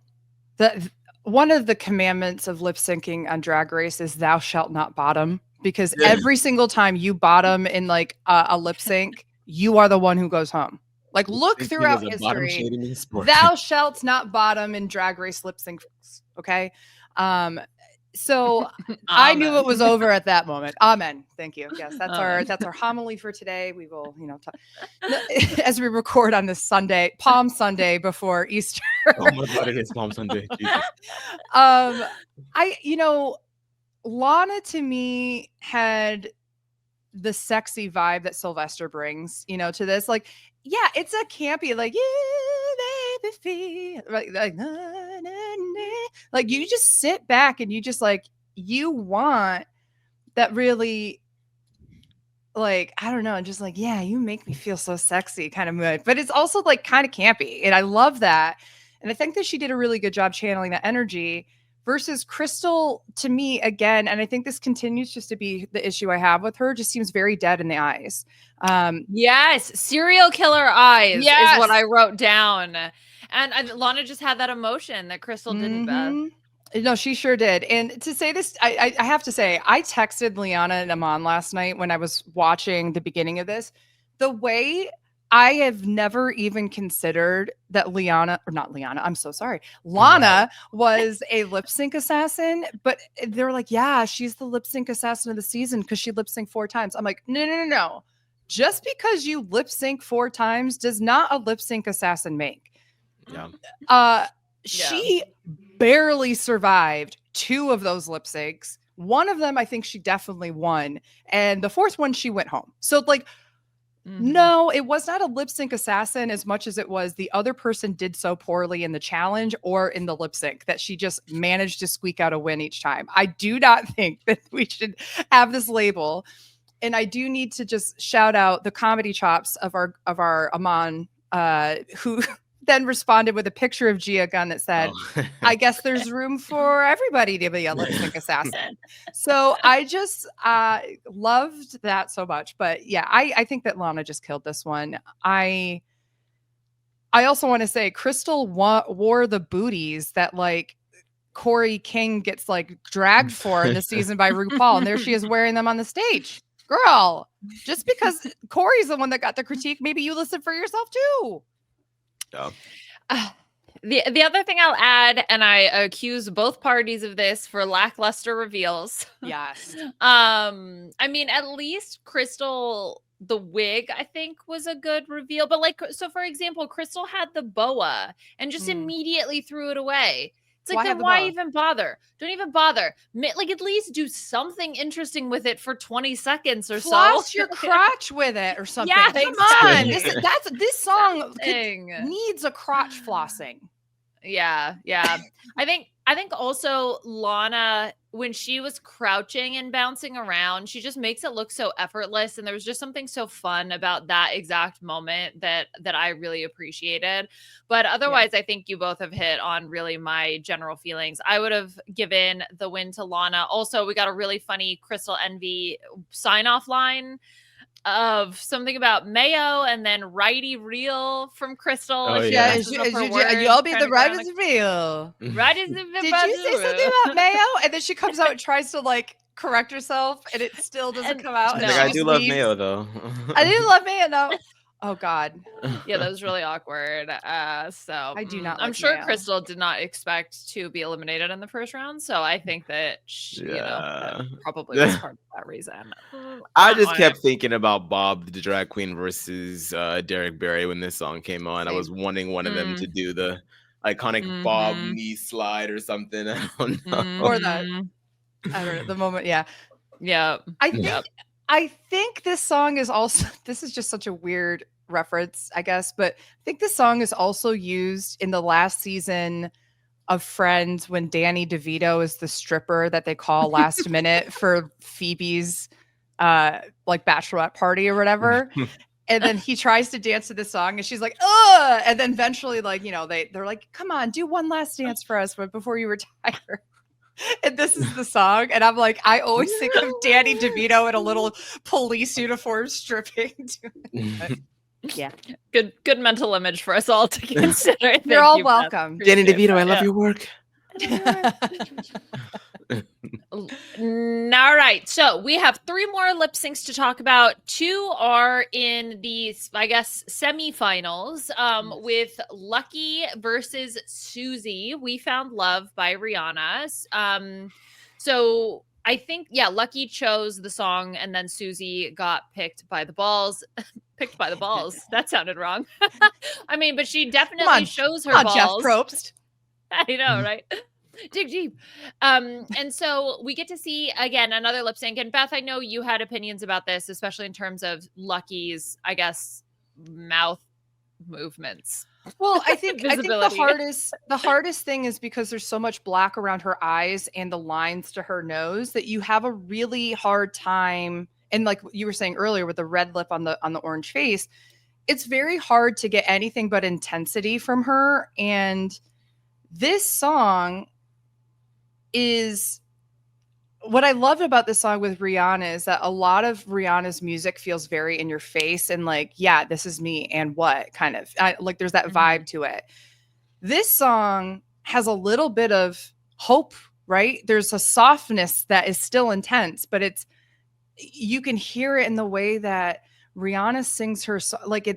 that one of the commandments of lip syncing on Drag Race is thou shalt not bottom? Because every single time you bottom in like a lip sync, you are the one who goes home. Like, look throughout history, thou shalt not bottom in Drag Race lip syncs. Okay. So I knew it was over at that moment. Amen. Thank you. Yes, that's our homily for today. We will, as we record on this Sunday, Palm Sunday before Easter. Oh my God, it is Palm Sunday. Jesus. Lana to me had the sexy vibe that Sylvester brings, to this. Like, yeah, it's a campy, like, yeah, baby, like, nah, nah, nah. Like, you just sit back and you just like, you want that really, like, I don't know, just like, yeah, you make me feel so sexy kind of mood. But it's also like kind of campy. And I love that. And I think that she did a really good job channeling that energy. Versus Crystal, to me, again, and I think this continues just to be the issue I have with her, just seems very dead in the eyes. Yes, serial killer eyes is what I wrote down. And Lana just had that emotion that Crystal didn't, Beth. No, she sure did. And to say this, I have to say, I texted Liana and Aman last night when I was watching the beginning of this. The way I have never even considered that Lana was a lip sync assassin, but they're like, yeah, she's the lip sync assassin of the season because she lip synced 4 times. I'm like, no. Just because you lip sync 4 times does not a lip sync assassin make. Yeah. She barely survived 2 of those lip syncs. One of them, I think she definitely won. And the 4th one, she went home. So like, no, it was not a lip sync assassin as much as it was the other person did so poorly in the challenge or in the lip sync that she just managed to squeak out a win each time. I do not think that we should have this label. And I do need to just shout out the comedy chops of our Aman, who then responded with a picture of Gia Gunn that said, I guess there's room for everybody to be a lip sync assassin. So I just loved that so much. But yeah, I think that Lana just killed this one. I also want to say Crystal wore the booties that like Corey King gets like dragged for in the season by RuPaul. And there she is wearing them on the stage. Girl, just because Corey's the one that got the critique, maybe you listen for yourself too. The other thing I'll add, and I accuse both parties of this for lackluster reveals. Yes. I mean, at least Crystal, the wig, I think was a good reveal. But like, so for example, Crystal had the boa and just immediately threw it away. It's like, then why even bother? Don't even bother. Like, at least do something interesting with it for 20 seconds or so. Floss your crotch with it or something. Yeah, come on. This song needs a crotch flossing. Yeah. I think also Lana, when she was crouching and bouncing around, she just makes it look so effortless. And there was just something so fun about that exact moment that I really appreciated. But otherwise, I think you both have hit on really my general feelings. I would have given the win to Lana. Also, we got a really funny Crystal Envy sign-off line of something about mayo and then righty real from Crystal. Oh, yeah. You'll be the right as real. Right as Did you say something about mayo? And then she comes out and tries to like correct herself and it still doesn't come out. No. Like, I do love mayo though. I do love mayo though. Oh God. Yeah, that was really awkward. So I do not. I'm sure Crystal did not expect to be eliminated in the first round. So I think that that probably was part of that reason. I just kept thinking about Bob the drag queen versus Derek Barry when this song came on. I was wanting one of them to do the iconic Bob knee slide or something. I don't know. Or that. I don't know. The moment. Yeah. Yeah. I think. I think this song is also, this is just such a weird reference, I guess, but I think this song is also used in the last season of Friends when Danny DeVito is the stripper that they call last minute for Phoebe's like bachelorette party or whatever. And then he tries to dance to this song and she's like, ugh. And then eventually, like, you know, they're like, come on, do one last dance for us before you retire. And this is the song. And I'm like, I always think of Danny DeVito in a little police uniform stripping. Yeah. Good mental image for us all to consider. You're all welcome. Danny DeVito, I love your work. All right, so we have 3 more lip syncs to talk about. 2 are in the, I guess, semifinals with Lucky versus Susie. We Found Love by Rihanna. So I think, yeah, Lucky chose the song and then Susie got picked by the balls. Picked by the balls. That sounded wrong. I mean, but she definitely shows her balls. Jeff Probst. I know, right? Dig deep. And so we get to see again another lip sync. And Beth, I know you had opinions about this, especially in terms of Lucky's, I guess, mouth movements. Well, I think the hardest thing is because there's so much black around her eyes and the lines to her nose that you have a really hard time. And like you were saying earlier with the red lip on the orange face, it's very hard to get anything but intensity from her. And this song is what I loved about this song with Rihanna is that a lot of Rihanna's music feels very in your face and like, yeah, this is me and what kind of like there's that vibe to it. This song has a little bit of hope, right? There's a softness that is still intense, but you can hear it in the way that Rihanna sings her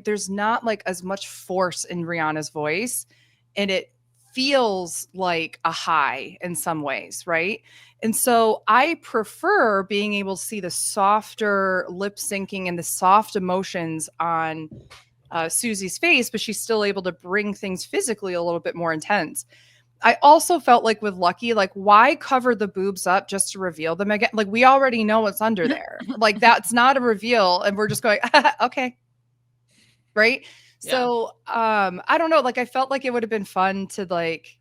there's not like as much force in Rihanna's voice, and it feels like a high in some ways, right? And so I prefer being able to see the softer lip syncing and the soft emotions on Susie's face, but she's still able to bring things physically a little bit more intense. I also felt like with Lucky, like, why cover the boobs up just to reveal them again? Like, we already know what's under there. Like, that's not a reveal. And we're just going, okay. Right? Yeah. So, I don't know. Like, I felt like it would have been fun to, like,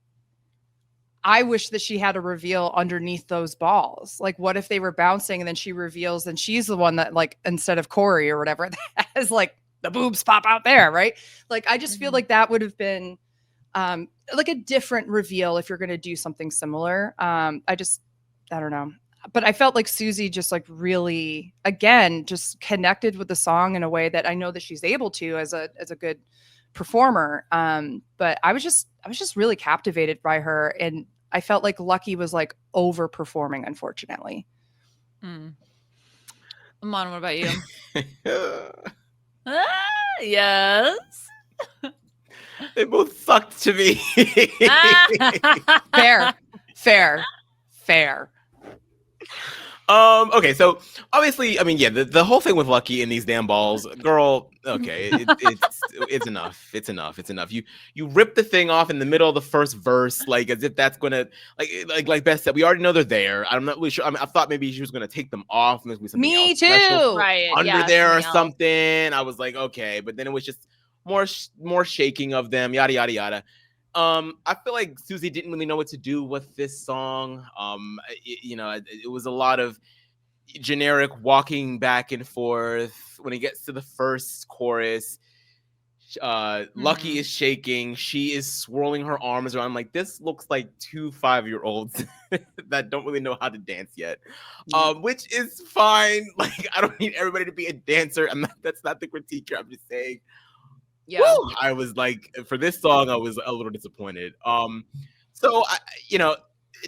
I wish that she had a reveal underneath those balls. Like, what if they were bouncing and then she reveals and she's the one that, like, instead of Corey or whatever, that has, like, the boobs pop out there, right? Like, I just feel like that would have been like a different reveal if you're going to do something similar. I don't know. But I felt like Susie just like really, again, just connected with the song in a way that I know that she's able to as a good performer. But I was just really captivated by her. And I felt like Lucky was like overperforming, unfortunately. Aman, what about you? Yes. They both sucked to me. Fair. Okay, so obviously, I mean, yeah, the whole thing with Lucky and these damn balls, girl. Okay, it's enough. It's enough. You rip the thing off in the middle of the first verse, like as if that's gonna like Beth said. We already know they're there. I'm not really sure. I mean, I thought maybe she was gonna take them off. Me too. Right under there or something. I was like, okay, but then it was just more shaking of them, yada yada yada. I feel like Susie didn't really know what to do with this song. It was a lot of generic walking back and forth. When it gets to the first chorus, Lucky is shaking. She is swirling her arms around. I'm like, this looks like 2 5-year-olds that don't really know how to dance yet, which is fine. Like, I don't need everybody to be a dancer. That's not the critique here. I'm just saying. Yeah, woo! I was like, for this song, I was a little disappointed.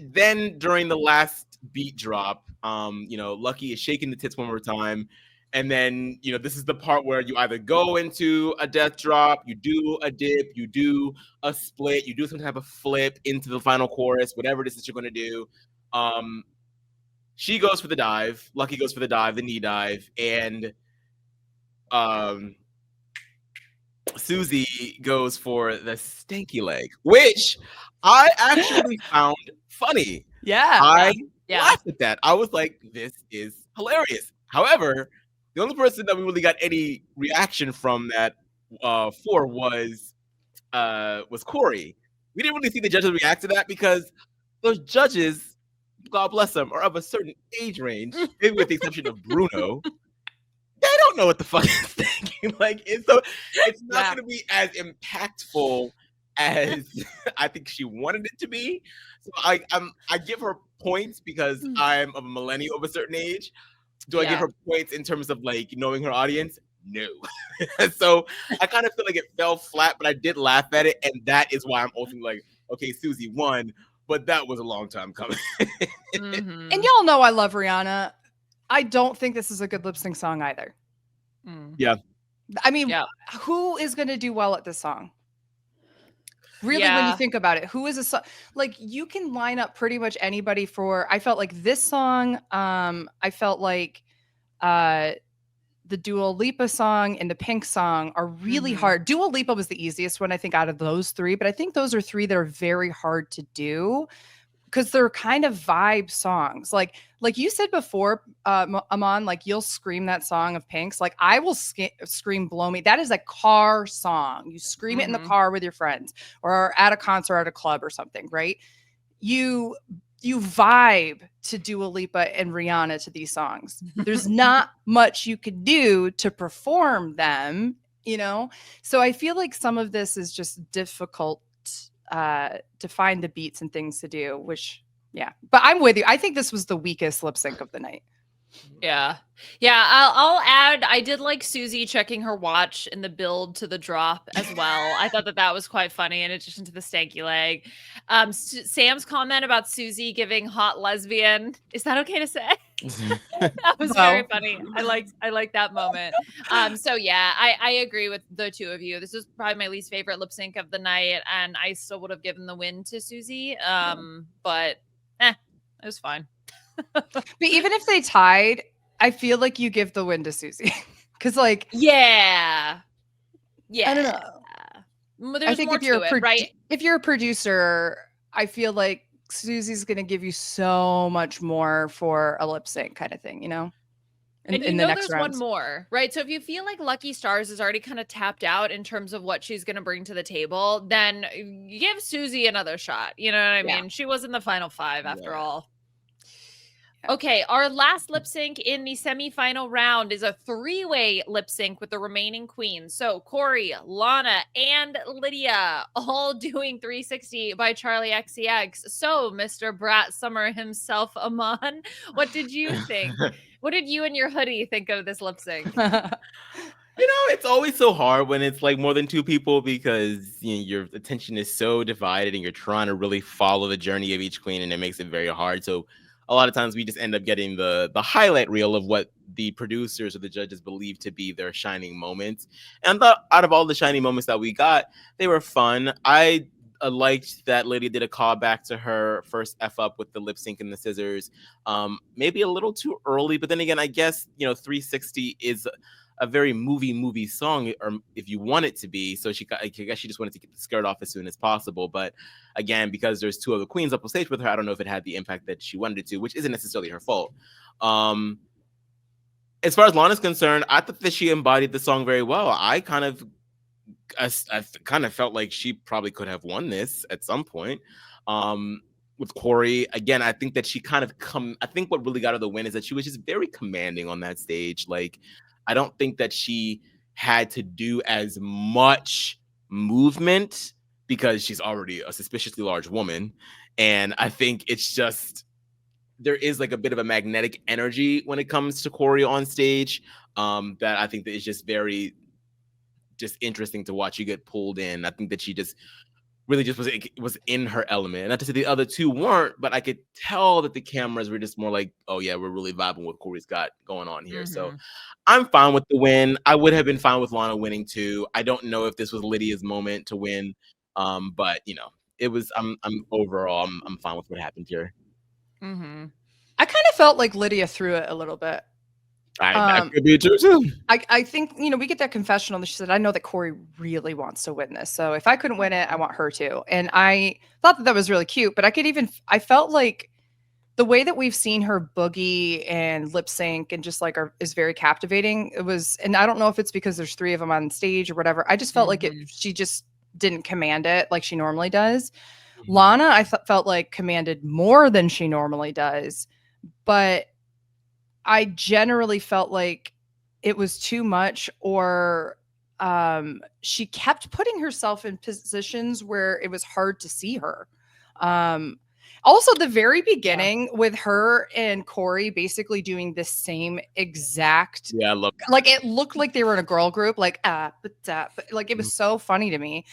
Then during the last beat drop, Lucky is shaking the tits one more time, and then this is the part where you either go into a death drop, you do a dip, you do a split, you do some type of flip into the final chorus, whatever it is that you're going to do. She goes for the dive, Lucky goes for the dive, the knee dive, and Susie goes for the stanky leg, which I actually found funny. Yeah. I laughed at that. I was like, this is hilarious. However, the only person that we really got any reaction from that for was Corey. We didn't really see the judges react to that because those judges, God bless them, are of a certain age range, maybe with the exception of Bruno. They don't know what the fuck is thinking. Like, it's not going to be as impactful as I think she wanted it to be. So I give her points because I'm of a millennial of a certain age. Do I give her points in terms of like knowing her audience? No. So I kind of feel like it fell flat, but I did laugh at it, and that is why I'm ultimately like, okay, Susie won, but that was a long time coming. And y'all know I love Rihanna. I don't think this is a good lip sync song either. Yeah. I mean, who is going to do well at this song? Really, when you think about it, who is a song? Like, you can line up pretty much anybody for, I felt like this song, I felt like the Dua Lipa song and the Pink song are really hard. Dua Lipa was the easiest one, I think, out of those three, but I think those are three that are very hard to do because they're kind of vibe songs. Like you said before, Aman, like you'll scream that song of Pink's. Like I will scream Blow Me. That is a car song. You scream it in the car with your friends or at a concert at a club or something, right? You vibe to Dua Lipa and Rihanna to these songs. There's not much you could do to perform them, you know? So I feel like some of this is just difficult to find the beats and things to do, which, but I'm with you. I think this was the weakest lip sync of the night. Yeah. I'll add, I did like Susie checking her watch in the build to the drop as well. I thought that was quite funny in addition to the stanky leg. Sam's comment about Susie giving hot lesbian. Is that okay to say? That was very funny. I like that moment. So yeah, I agree with the two of you. This was probably my least favorite lip sync of the night, and I still would have given the win to Susie. But it was fine. But even if they tied, I feel like you give the win to Susie. Because like I don't know. I think if you're a producer, I feel like Susie's gonna give you so much more for a lip sync kind of thing, you know? And you know there's one more, right? So if you feel like Lucky Stars is already kind of tapped out in terms of what she's going to bring to the table, then give Susie another shot. You know what I mean? She was in the final five after all. Okay, our last lip sync in the semifinal round is a three-way lip sync with the remaining queens. So Corey, Lana, and Lydia all doing 360 by Charlie XCX. So Mr. Brat Summer himself, Aman, what did you think? What did you and your hoodie think of this lip sync? You know, it's always so hard when it's like more than two people because your attention is so divided and you're trying to really follow the journey of each queen, and it makes it very hard. So a lot of times we just end up getting the highlight reel of what the producers or the judges believe to be their shining moments. And I thought out of all the shining moments that we got, they were fun. I liked that Lydia did a callback to her first F up with the lip sync and the scissors. Maybe a little too early, but then again, I guess, 360 is a very movie song, or if you want it to be. So I guess she just wanted to get the skirt off as soon as possible. But again, because there's two other queens up on stage with her, I don't know if it had the impact that she wanted it to, which isn't necessarily her fault. As far as Lana's concerned, I thought that she embodied the song very well. I kind of felt like she probably could have won this at some point. With Corey, again, I think that she I think what really got her the win is that she was just very commanding on that stage. Like, I don't think that she had to do as much movement because she's already a suspiciously large woman. And I think it's just, there is like a bit of a magnetic energy when it comes to Corey on stage that I think that is just very interesting to watch you get pulled in. I think that she just really just was in her element. Not to say the other two weren't, but I could tell that the cameras were just more like, oh yeah, we're really vibing what Corey's got going on here. So I'm fine with the win. I would have been fine with Lana winning too. I don't know if this was Lydia's moment to win. But it was, I'm overall, I'm fine with what happened here. I kind of felt like Lydia threw it a little bit. I could be too. I think, we get that confessional that she said, I know that Corey really wants to win this. So if I couldn't win it, I want her to. And I thought that was really cute, but I felt like the way that we've seen her boogie and lip sync and just like is very captivating. It was, and I don't know if it's because there's 3 of them on stage or whatever. I just felt like she just didn't command it like she normally does. Lana, I felt like commanded more than she normally does, but I generally felt like it was too much, or she kept putting herself in positions where it was hard to see her. Also, the very beginning with her and Corey basically doing the same exact look. Like it looked like they were in a girl group, like like it was so funny to me.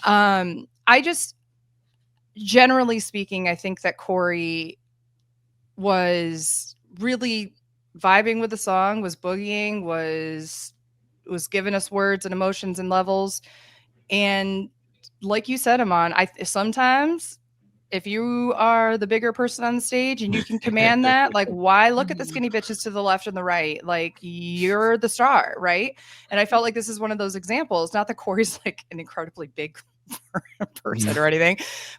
I just, generally speaking, I think that Corey was really vibing with the song, was boogieing, was giving us words and emotions and levels. And like you said, Aman, sometimes if you are the bigger person on the stage and you can command that, like, why look at the skinny bitches to the left and the right? Like, you're the star, right? And I felt like this is one of those examples. Not that Corey's like an incredibly big person or anything,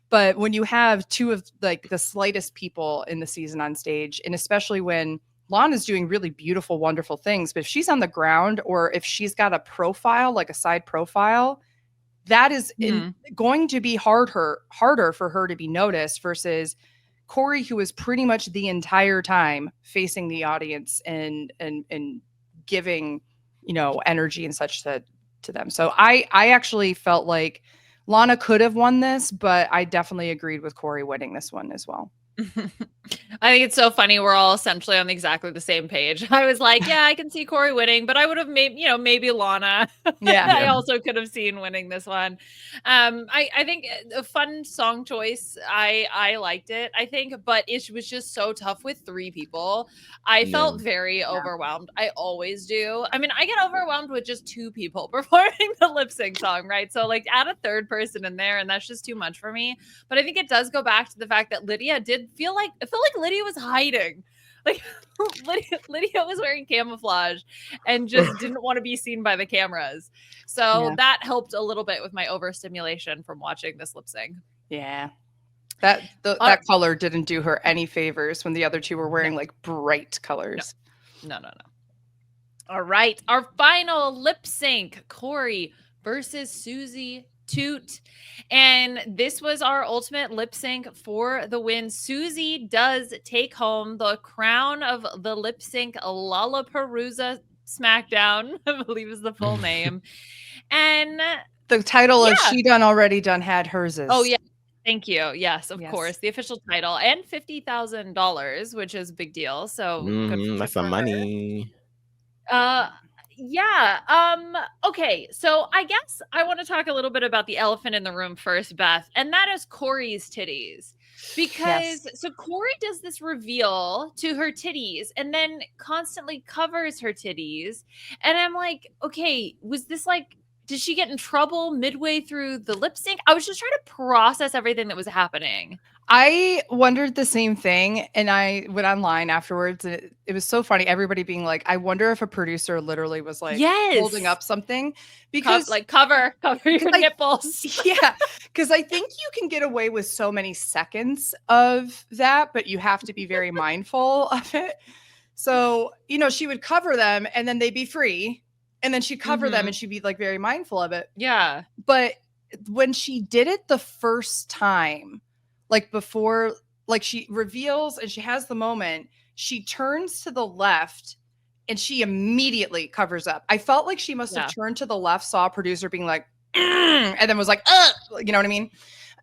but when you have 2 of like the slightest people in the season on stage, and especially when Lana's doing really beautiful, wonderful things, but if she's on the ground or if she's got a profile, like a side profile, that is going to be harder for her to be noticed versus Corey, who is pretty much the entire time facing the audience and giving, energy and such to them. So I actually felt like Lana could have won this, but I definitely agreed with Corey winning this one as well. I think it's so funny. We're all essentially on exactly the same page. I was like, yeah, I can see Corey winning, but I would have maybe Lana. Yeah. I also could have seen winning this one. I think a fun song choice. I liked it, I think, but it was just so tough with 3 people. I felt very overwhelmed. I always do. I mean, I get overwhelmed with just 2 people performing the lip sync song, right? So like add a 3rd person in there and that's just too much for me. But I think it does go back to the fact that Lydia did feel like Lydia was hiding. Like Lydia was wearing camouflage and just didn't want to be seen by the cameras. So that helped a little bit with my overstimulation from watching this lip sync. Yeah. That color didn't do her any favors when the other 2 were wearing like bright colors. No. All right. Our final lip sync, Corey versus Susie Toot. And this was our ultimate lip sync for the win. Susie does take home the crown of the lip sync Lollapalooza SmackDown, I believe is the full name. And the title of She Done Already Done had hers is. Oh, yeah. Thank you. Yes, of course. The official title and $50,000, which is a big deal. So that's some money. Okay. So I guess I want to talk a little bit about the elephant in the room first, Beth, and that is Corey's titties. Because so Corey does this reveal to her titties and then constantly covers her titties. And I'm like, okay, was this like, did she get in trouble midway through the lip sync? I was just trying to process everything that was happening. I wondered the same thing, and I went online afterwards, and it was so funny. Everybody being like, I wonder if a producer literally was like holding up something because cover your nipples. Yeah, because I think you can get away with so many seconds of that, but you have to be very mindful of it. So, she would cover them and then they'd be free, and then she'd cover them and she'd be like very mindful of it. Yeah. But when she did it the first time, like before, like she reveals and she has the moment, she turns to the left and she immediately covers up. I felt like she must have turned to the left, saw a producer being like, and then was like, you know what I mean?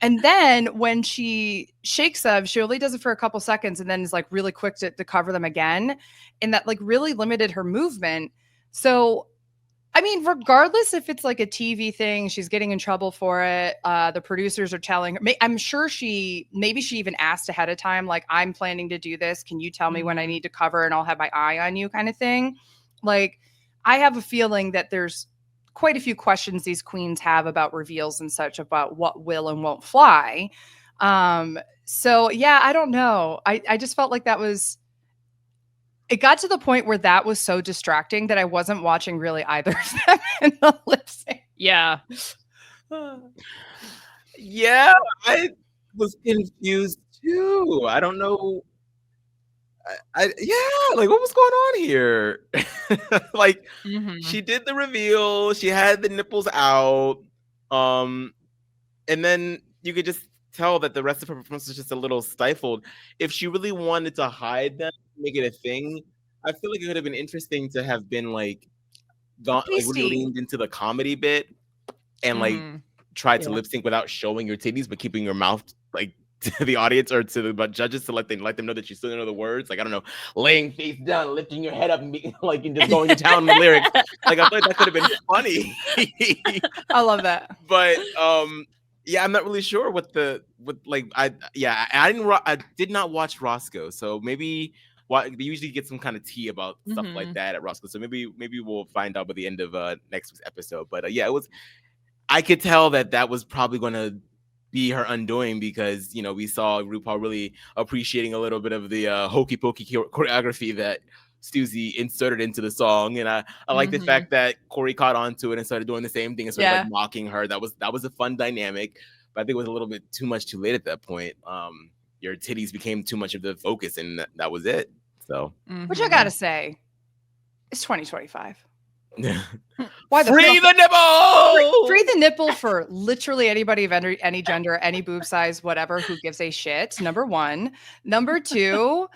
And then when she shakes them, she only does it for a couple seconds and then is like really quick to cover them again. And that like really limited her movement. So I mean, regardless if it's like a TV thing, she's getting in trouble for it. The producers are telling her, I'm sure maybe she even asked ahead of time, like, I'm planning to do this. Can you tell me when I need to cover and I'll have my eye on you kind of thing? Like, I have a feeling that there's quite a few questions these queens have about reveals and such about what will and won't fly. So yeah, I don't know. I just felt like it got to the point where that was so distracting that I wasn't watching really either of them in the lip sync. Yeah. Yeah, I was confused too. I don't know like what was going on here? Like she did the reveal, she had the nipples out, and then you could just tell that the rest of her performance was just a little stifled. If she really wanted to hide them, make it a thing, I feel like it would have been interesting to have been like really leaned into the comedy bit and like tried to lip sync without showing your titties, but keeping your mouth like to the audience or to the judges to let them know that you still know the words. Like, I don't know, laying face down, lifting your head up, and like and just going to town on the lyrics. Like, I thought that could have been funny. I love that. But yeah, I'm not really sure I did not watch Roscoe, so maybe they usually get some kind of tea about stuff like that at Roscoe. So maybe we'll find out by the end of next week's episode. But yeah, I could tell that was probably going to be her undoing because, you know, we saw RuPaul really appreciating a little bit of the hokey pokey choreography that Susie inserted into the song. And I like the fact that Corey caught on to it and started doing the same thing and sort of like mocking her. That was a fun dynamic, but I think it was a little bit too much too late at that point. Your titties became too much of the focus and that was it. So, which I gotta say, it's 2025. Why free the nipple? Free the nipple for literally anybody of any gender, any boob size, whatever, who gives a shit. Number one. Number two,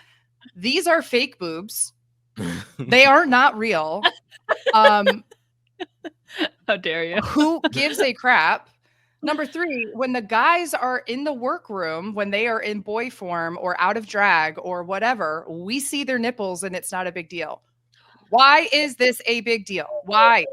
these are fake boobs. They are not real. How dare you? Who gives a crap? Number three, when the guys are in the workroom, when they are in boy form or out of drag or whatever, we see their nipples and it's not a big deal. Why is this a big deal? Why?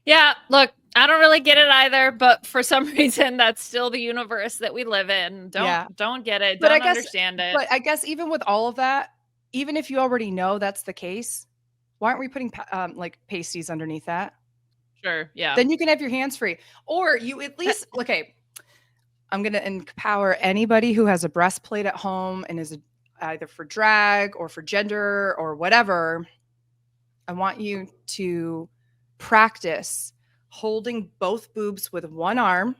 Yeah, look, I don't really get it either, but for some reason, that's still the universe that we live in. Don't get it. Don't understand it. But I guess even with all of that, even if you already know that's the case, why aren't we putting like pasties underneath that? Sure, yeah. Then you can have your hands free. Or you at least, okay, I'm going to empower anybody who has a breastplate at home and is either for drag or for gender or whatever. I want you to practice holding both boobs with one arm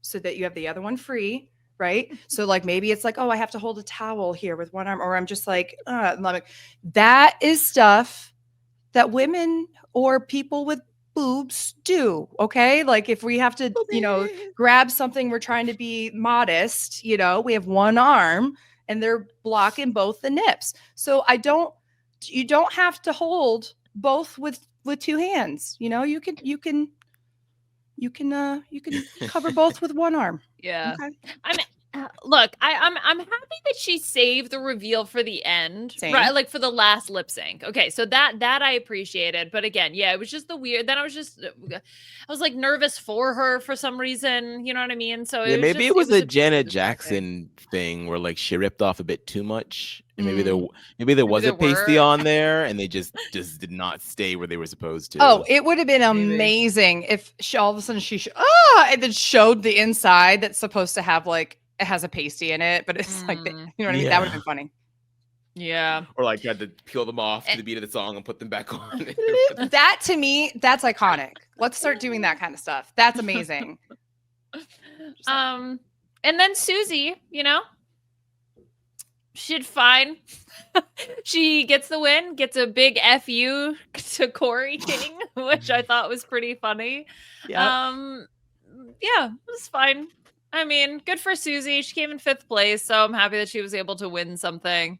so that you have the other one free, right? So like maybe it's like, oh, I have to hold a towel here with one arm, or I'm just like, that is stuff that women or people with boobs do. Okay. Like if we have to, grab something, we're trying to be modest, we have one arm and they're blocking both the nips. So you don't have to hold both with two hands. You can cover both with one arm. Yeah. Okay. Look, I'm happy that she saved the reveal for the end, right? Like for the last lip sync. Okay, so that I appreciated, but again, yeah, it was just the weird. Then I was like nervous for her for some reason. You know what I mean? So maybe it was a Janet Jackson thing where like she ripped off a bit too much, and maybe there was a pasty on there, and they just did not stay where they were supposed to. Oh, it would have been amazing if all of a sudden and then showed the inside that's supposed to have like. It has a pasty in it, but it's like, you know what I mean? That would have been funny. Yeah. Or like you had to peel them off to the beat of the song and put them back on. That to me, that's iconic. Let's start doing that kind of stuff. That's amazing. And then Susie, she did fine. She gets the win, gets a big FU to Corey King, which I thought was pretty funny. Yeah. Yeah, it was fine. I mean, good for Susie. She came in 5th place, so I'm happy that she was able to win something.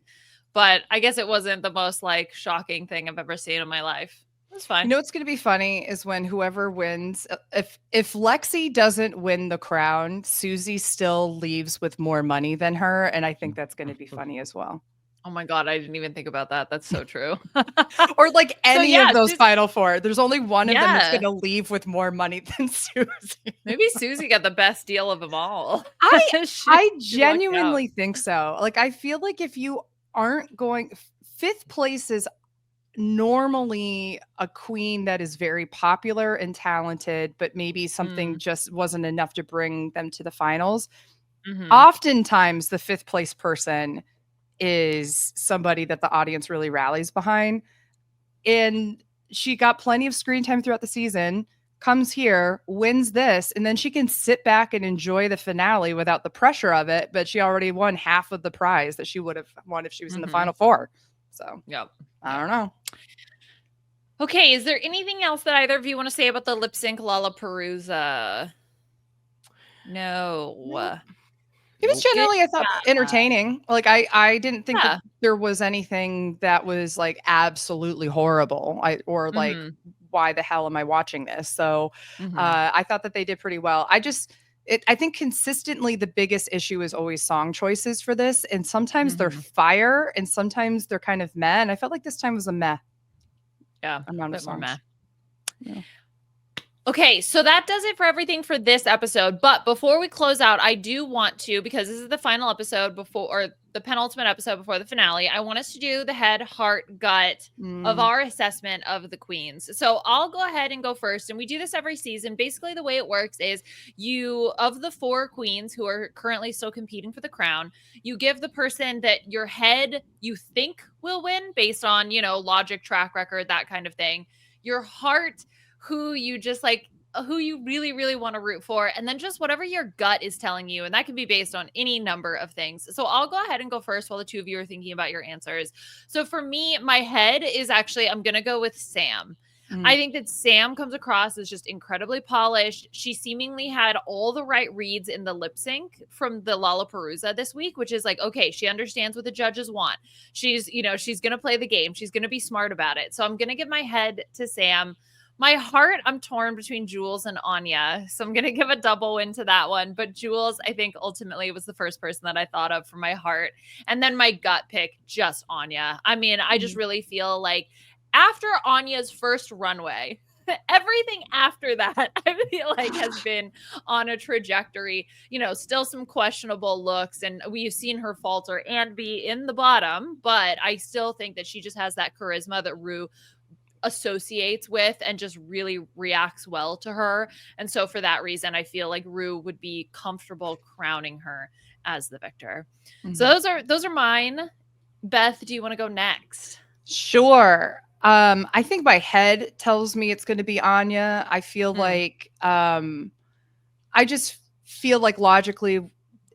But I guess it wasn't the most like shocking thing I've ever seen in my life. It's fine. You know what's going to be funny is when whoever wins, if Lexi doesn't win the crown, Susie still leaves with more money than her, and I think that's going to be funny as well. Oh my God, I didn't even think about that. That's so true. Or like any of those final four. There's only one of them that's going to leave with more money than Susie. Maybe Susie got the best deal of them all. I genuinely think so. Like, I feel like if you aren't going, 5th place is normally a queen that is very popular and talented, but maybe something just wasn't enough to bring them to the finals. Oftentimes, the 5th place person is somebody that the audience really rallies behind. And she got plenty of screen time throughout the season. comes here, wins this, and then she can sit back and enjoy the finale without the pressure of it. But she already won half of the prize that she would have won if she was in the final four. So, I don't know. Okay, is there anything else that either of you want to say about the lip sync Lollapalooza? No. It was generally, I thought, entertaining. Like, I didn't think that there was anything that was like absolutely horrible. Like, why the hell am I watching this? So I thought that they did pretty well. I think consistently the biggest issue is always song choices for this. And sometimes they're fire and sometimes they're kind of meh. And I felt like this time was a meh. Yeah. Amount of songs. Meh. Yeah. Okay, so that does it for everything for this episode. But before we close out, I do want to, because this is the final episode before, or the penultimate episode before the finale, I want us to do the head, heart, gut of our assessment of the queens. So I'll go ahead and go first. And we do this every season. Basically, the way it works is of the 4 queens who are currently still competing for the crown, you give the person that your head you think will win based on, logic, track record, that kind of thing. Your heart, who you just like, who you really, really want to root for, and then just whatever your gut is telling you. And that can be based on any number of things. So I'll go ahead and go first while the two of you are thinking about your answers. So for me, my head is actually, I'm going to go with Sam. I think that Sam comes across as just incredibly polished. She seemingly had all the right reads in the lip sync from the Lollapalooza this week, which is like, okay, she understands what the judges want. She's going to play the game. She's going to be smart about it. So I'm going to give my head to Sam. My heart, I'm torn between Jules and Aacia, so I'm going to give a double win to that one. But Jules, I think ultimately was the first person that I thought of for my heart. And then my gut pick, just Aacia. I mean, I just really feel like after Anya's first runway, everything after that, I feel like has been on a trajectory, still some questionable looks, and we've seen her falter and be in the bottom, but I still think that she just has that charisma that Ru associates with and just really reacts well to her. And so for that reason, I feel like Ru would be comfortable crowning her as the victor. So those are mine. Beth, do you want to go next? Sure. I think my head tells me it's going to be Aacia. I feel like I just feel like logically,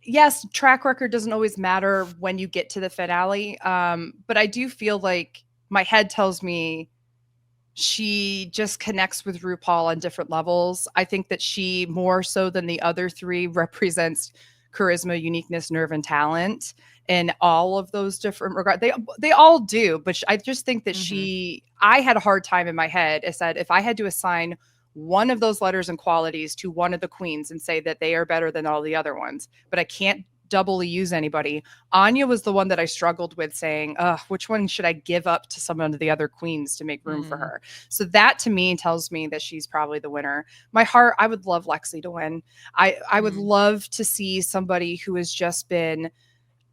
yes, track record doesn't always matter when you get to the finale. But I do feel like my head tells me she just connects with RuPaul on different levels. I think that she, more so than the other 3, represents charisma, uniqueness, nerve, and talent in all of those different regards. They all do, but I just think that I had a hard time in my head. I said, if I had to assign one of those letters and qualities to one of the queens and say that they are better than all the other ones, but I can't doubly use anybody. Aacia was the one that I struggled with saying, which one should I give up to some of the other queens to make room for her? So that to me tells me that she's probably the winner. My heart, I would love Lexi to win. I would love to see somebody who has just been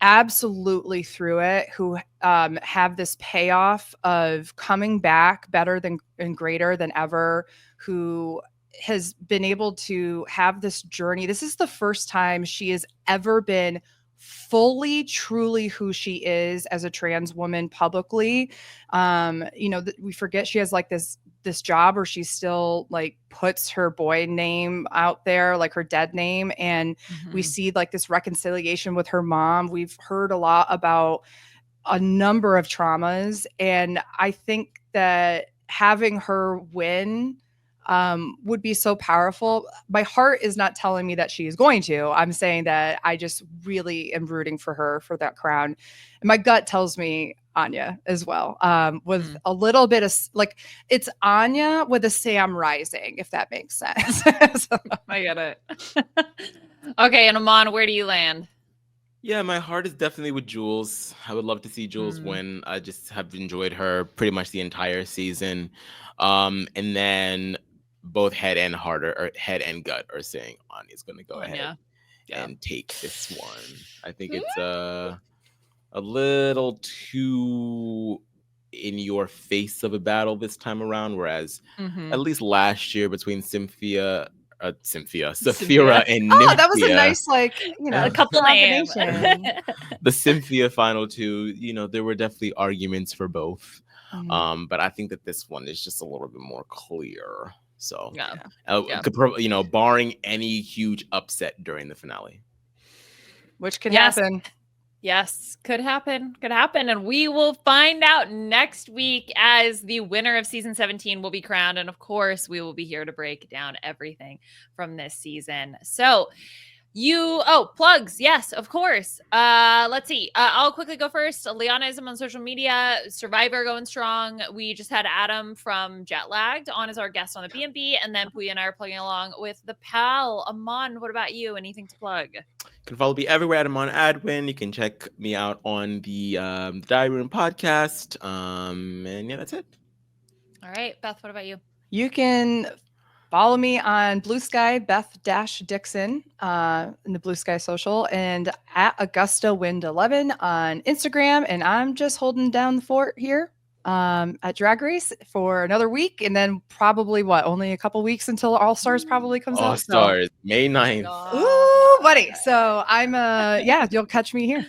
absolutely through it, who have this payoff of coming back better than and greater than ever, who has been able to have this journey. This is the first time she has ever been fully, truly who she is as a trans woman publicly. We forget she has like this job where she still like puts her boy name out there, like her dead name. And we see like this reconciliation with her mom. We've heard a lot about a number of traumas. And I think that having her win would be so powerful. My heart is not telling me that she is going to. I'm saying that I just really am rooting for her for that crown. And my gut tells me Aacia as well, with a little bit of like, it's Aacia with a Sam rising, if that makes sense. I get it. Okay, and Aman, where do you land? Yeah, my heart is definitely with Jules. I would love to see Jules win. I just have enjoyed her pretty much the entire season. And then both head and gut are saying Anya's going to go ahead and take this one. I think it's a little too in your face of a battle this time around, whereas at least last year between Sapphira and Nymphia. That was a nice, a couple names. The Cynthia final 2, there were definitely arguments for both. But I think that this one is just a little bit more clear. So, yeah. barring any huge upset during the finale, which can happen. Yes, could happen. And we will find out next week as the winner of season 17 will be crowned. And of course, we will be here to break down everything from this season. So plugs. Yes, of course. Let's see. I'll quickly go first. Lianaism on social media, Survivor going strong. We just had Adam from Jet Lagged on as our guest on the B&B, and then Pui and I are plugging along with the pal. Aman, what about you? Anything to plug? You can follow me everywhere at Aman Adwin. You can check me out on the Diary Room podcast. And yeah, that's it. All right, Beth, what about you? You can follow me on Blue Sky, Beth-Dixon, in the Blue Sky social, and at Augusta Wind 11 on Instagram. And I'm just holding down the fort here at Drag Race for another week, and then probably only a couple weeks until All Stars probably comes out. All Stars, May 9th. Ooh, buddy. So I'm you'll catch me here.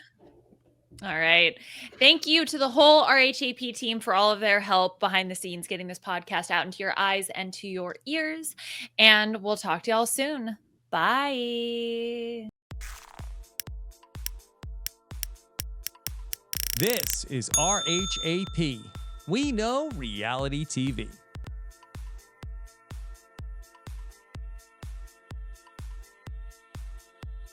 All right. Thank you to the whole RHAP team for all of their help behind the scenes, getting this podcast out into your eyes and to your ears. And we'll talk to y'all soon. Bye. This is RHAP. We know reality TV.